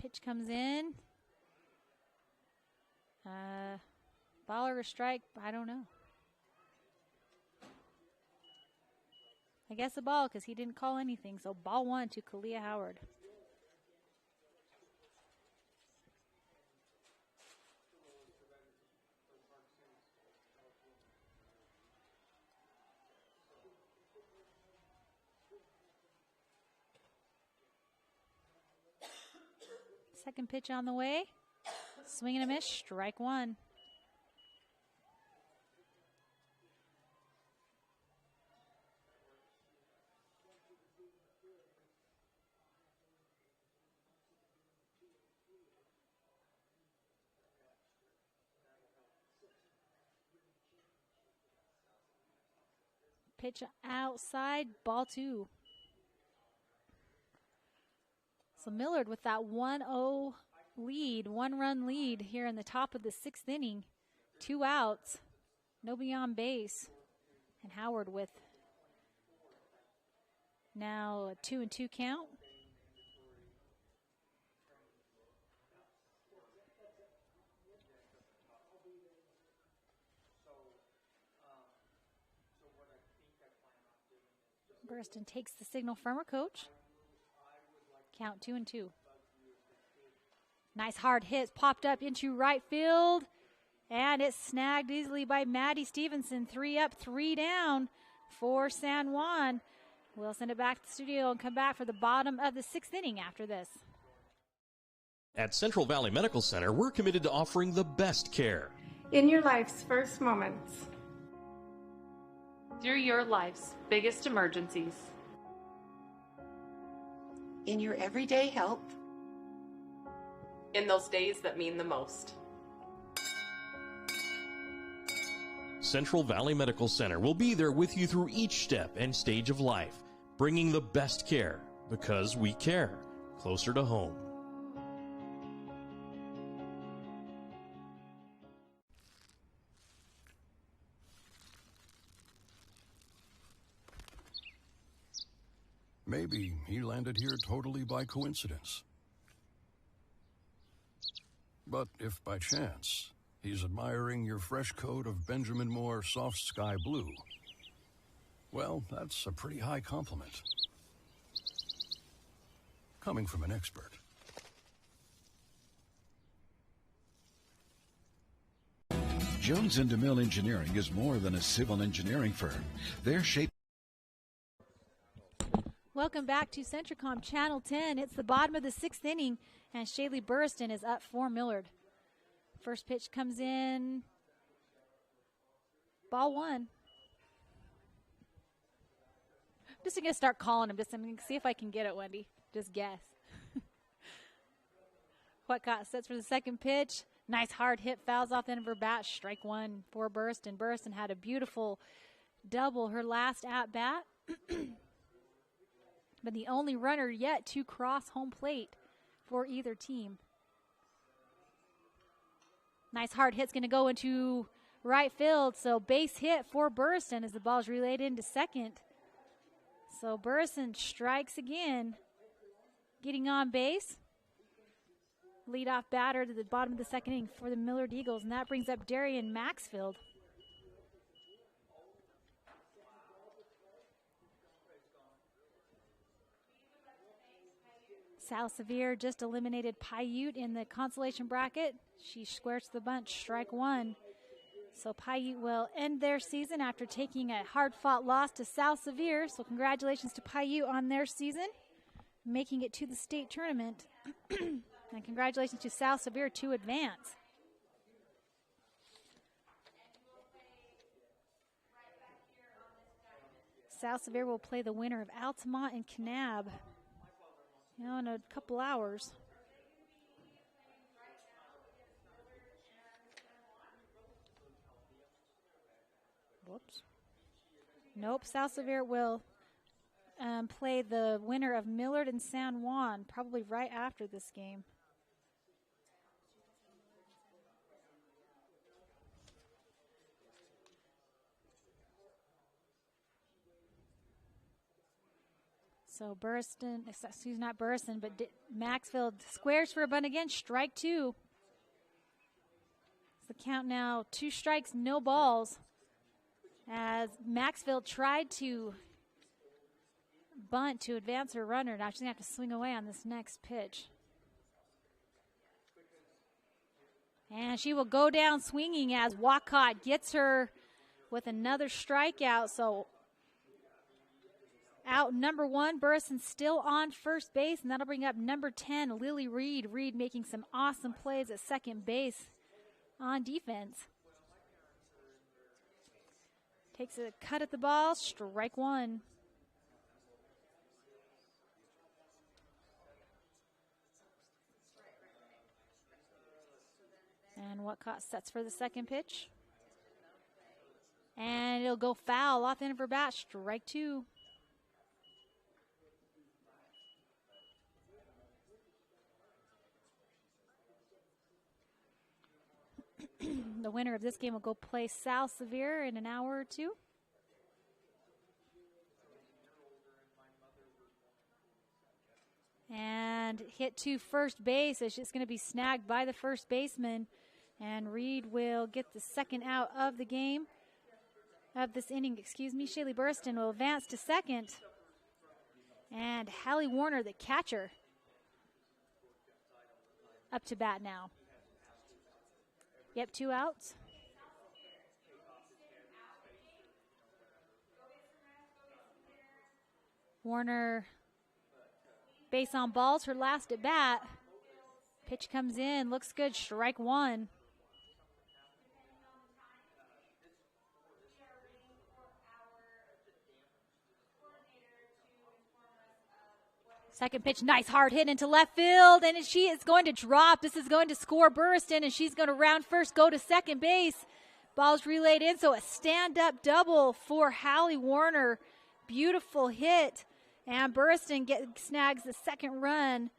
Pitch comes in. Ball or a strike? I don't know. I guess a ball because he didn't call anything. So ball 1 to Kalia Howard. Second pitch on the way. Swing and a miss, strike 1. Pitch outside, ball 2. So Millard with that 1-0 lead, 1-run lead here in the top of the 6th inning. 2 outs, nobody on base. And Howard with now a 2-2 count. Burriston takes the signal from her coach. Count 2-2. Nice hard hit, popped up into right field. And it's snagged easily by Maddie Stevenson. 3 up, 3 down for San Juan. We'll send it back to the studio and come back for the bottom of the 6th inning after this. At Central Valley Medical Center, we're committed to offering the best care. In your life's first moments. Through your life's biggest emergencies. In your everyday help. In those days that mean the most. Central Valley Medical Center will be there with you through each step and stage of life, bringing the best care because we care, closer to home. Maybe he landed here totally by coincidence. But if by chance he's admiring your fresh coat of Benjamin Moore soft sky blue, well, that's a pretty high compliment. Coming from an expert. Jones & DeMille Engineering is more than a civil engineering firm. They're shaping. Welcome back to Centricom Channel 10. It's the bottom of the 6th inning, and Shaylee Burstyn is up for Millard. First pitch comes in. Ball 1. I'm just going to start calling him. I'm going to see if I can get it, Wendy. Just guess. Whatcott sets for the second pitch. Nice hard hit, fouls off the end of her bat. Strike 1 for Burstyn. Burstyn had a beautiful double her last at-bat. But the only runner yet to cross home plate for either team. Nice hard hit's going to go into right field. So base hit for Burstyn as the ball's relayed into second. So Burstyn strikes again, getting on base. Leadoff batter to the bottom of the 2nd inning for the Millard Eagles, and that brings up Darian Maxfield. Sal Sevier just eliminated Paiute in the consolation bracket. She squares to the bunch, strike 1. So Paiute will end their season after taking a hard-fought loss to Sal Sevier. So congratulations to Paiute on their season, making it to the state tournament. And congratulations to Sal Sevier to advance. Sal Sevier will play the winner of Altamont and Kanab in a couple hours. Whoops. Nope, Sal Sevier will play the winner of Millard and San Juan probably right after this game. So Burstyn, excuse not Burstyn, but Maxfield squares for a bunt again, strike 2. It's the count now, 2 strikes, no balls. As Maxfield tried to bunt to advance her runner. Now she's going to have to swing away on this next pitch. And she will go down swinging as Whatcott gets her with another strikeout. So out number 1, Burstyn still on first base, and that'll bring up number 10, Lily Reed. Reed making some awesome plays at second base on defense. Takes a cut at the ball, strike 1. And Whatcott sets for the second pitch. And it'll go foul off the end of her bat, strike 2. The winner of this game will go play Sal Sevier in an hour or 2. And hit to first base. It's just going to be snagged by the first baseman. And Reed will get the second out of the game, of this inning, Shaylee Burstyn will advance to second. And Hallie Warner, the catcher, up to bat now. Yep, 2 outs. Warner, base on balls, her last at bat. Pitch comes in, looks good, strike 1. Second pitch, nice hard hit into left field, and she is going to drop. This is going to score Burriston, and she's going to round first, go to second base. Ball's relayed in, so a stand-up double for Hallie Warner. Beautiful hit, and Burriston snags the second run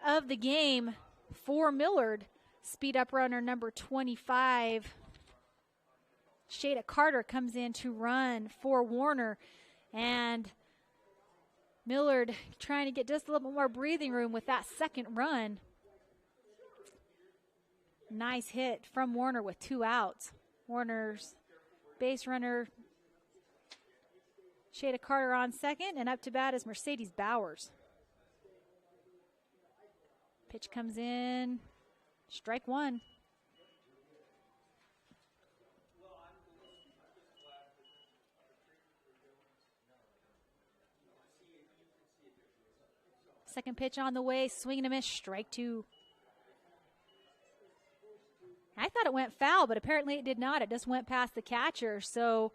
of the game for Millard. Speed up runner number 25. Shada Carter comes in to run for Warner, and Millard trying to get just a little bit more breathing room with that second run. Nice hit from Warner with 2 outs. Warner's base runner, Shada Carter on second, and up to bat is Mercedes Bowers. Pitch comes in, strike 1. Second pitch on the way, swing and a miss, strike 2. I thought it went foul, but apparently it did not. It just went past the catcher. So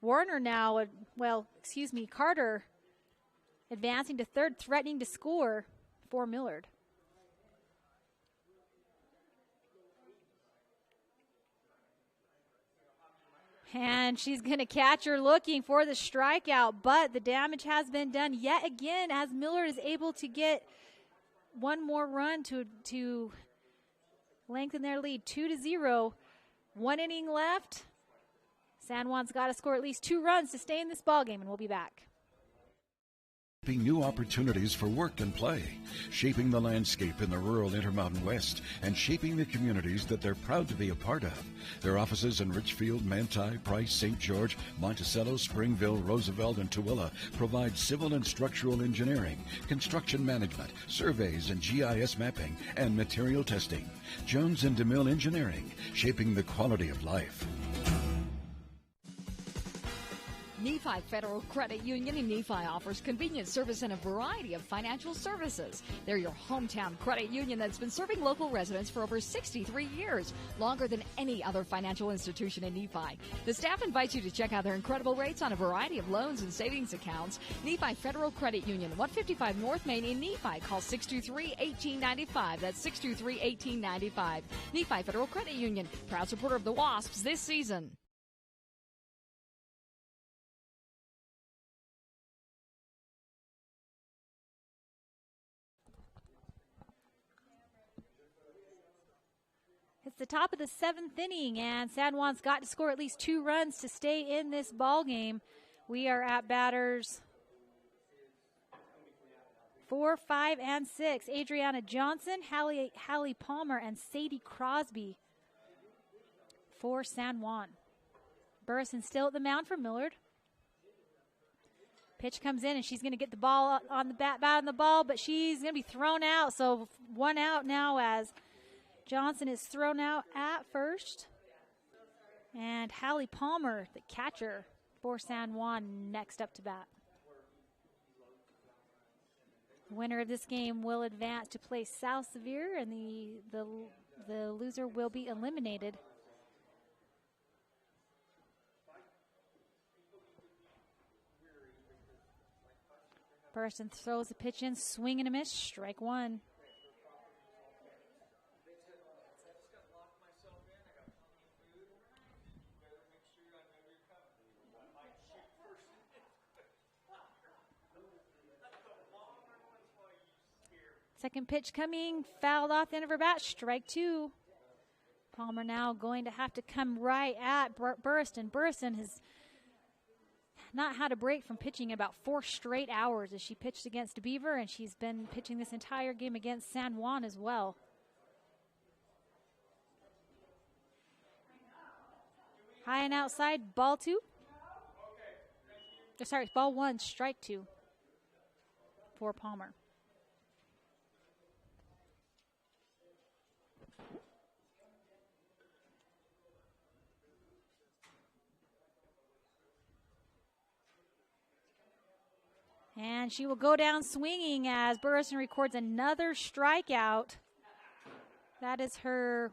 Warner now, Carter advancing to third, threatening to score for Millard. And she's going to catch her looking for the strikeout, but the damage has been done yet again as Millard is able to get one more run to lengthen their lead 2-0. 1 inning left. San Juan's got to score at least 2 runs to stay in this ballgame, and we'll be back. New opportunities for work and play, shaping the landscape in the rural Intermountain West, and shaping the communities that they're proud to be a part of. Their offices in Richfield, Manti, Price, St. George, Monticello, Springville, Roosevelt, and Tooele provide civil and structural engineering, construction management, surveys and GIS mapping, and material testing. Jones and DeMille Engineering, shaping the quality of life. Nephi Federal Credit Union in Nephi offers convenient service and a variety of financial services. They're your hometown credit union that's been serving local residents for over 63 years, longer than any other financial institution in Nephi. The staff invites you to check out their incredible rates on a variety of loans and savings accounts. Nephi Federal Credit Union, 155 North Main in Nephi. Call 623-1895. That's 623-1895. Nephi Federal Credit Union, proud supporter of the Wasps this season. It's the top of the 7th inning, and San Juan's got to score at least 2 runs to stay in this ball game. We are at batters 4, 5, and 6. Adriana Johnson, Hallie Palmer, and Sadie Crosby for San Juan. Burrison still at the mound for Millard. Pitch comes in, and she's going to get the ball on the bat on the ball, but she's going to be thrown out. So 1 out now as Johnson is thrown out at first. And Hallie Palmer, the catcher for San Juan, next up to bat. The winner of this game will advance to play South Sevier, and the loser will be eliminated. Burriston throws the pitch in, swing and a miss, strike 1. Second pitch coming, fouled off the end of her bat, strike 2. Palmer now going to have to come right at Burriston. Burriston has not had a break from pitching about 4 straight hours as she pitched against Beaver, and she's been pitching this entire game against San Juan as well. High and outside, ball 2. Sorry, ball 1, strike 2 for Palmer. And she will go down swinging as Burrison records another strikeout. That is her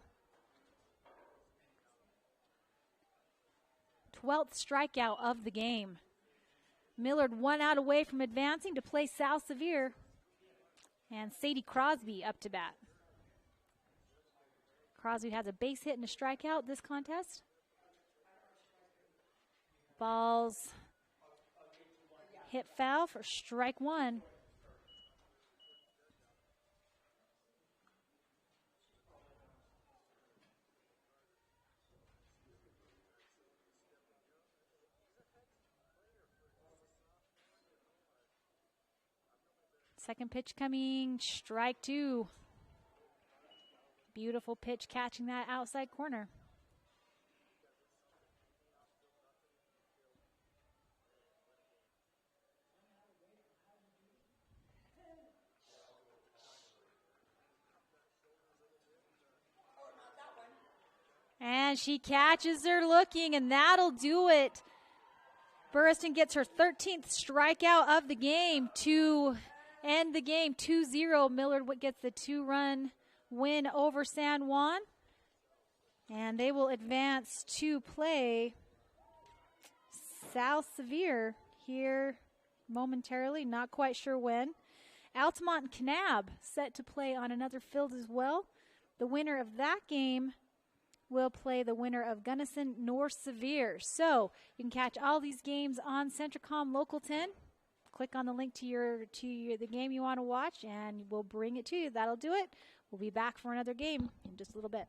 12th strikeout of the game. Millard 1 out away from advancing to play Sal Sevier. And Sadie Crosby up to bat. Crosby has a base hit and a strikeout this contest. Balls hit foul for strike 1. Second pitch coming, strike 2. Beautiful pitch catching that outside corner. And she catches her looking, and that'll do it. Burrison gets her 13th strikeout of the game to end the game 2-0. Millard gets the 2-run win over San Juan. And they will advance to play Sal Sevier here momentarily, not quite sure when. Altamont and Kanab set to play on another field as well. The winner of that game will play the winner of Gunnison North Sevier. So you can catch all these games on Centricom Local 10. Click on the link to the game you want to watch, and we'll bring it to you. That'll do it. We'll be back for another game in just a little bit.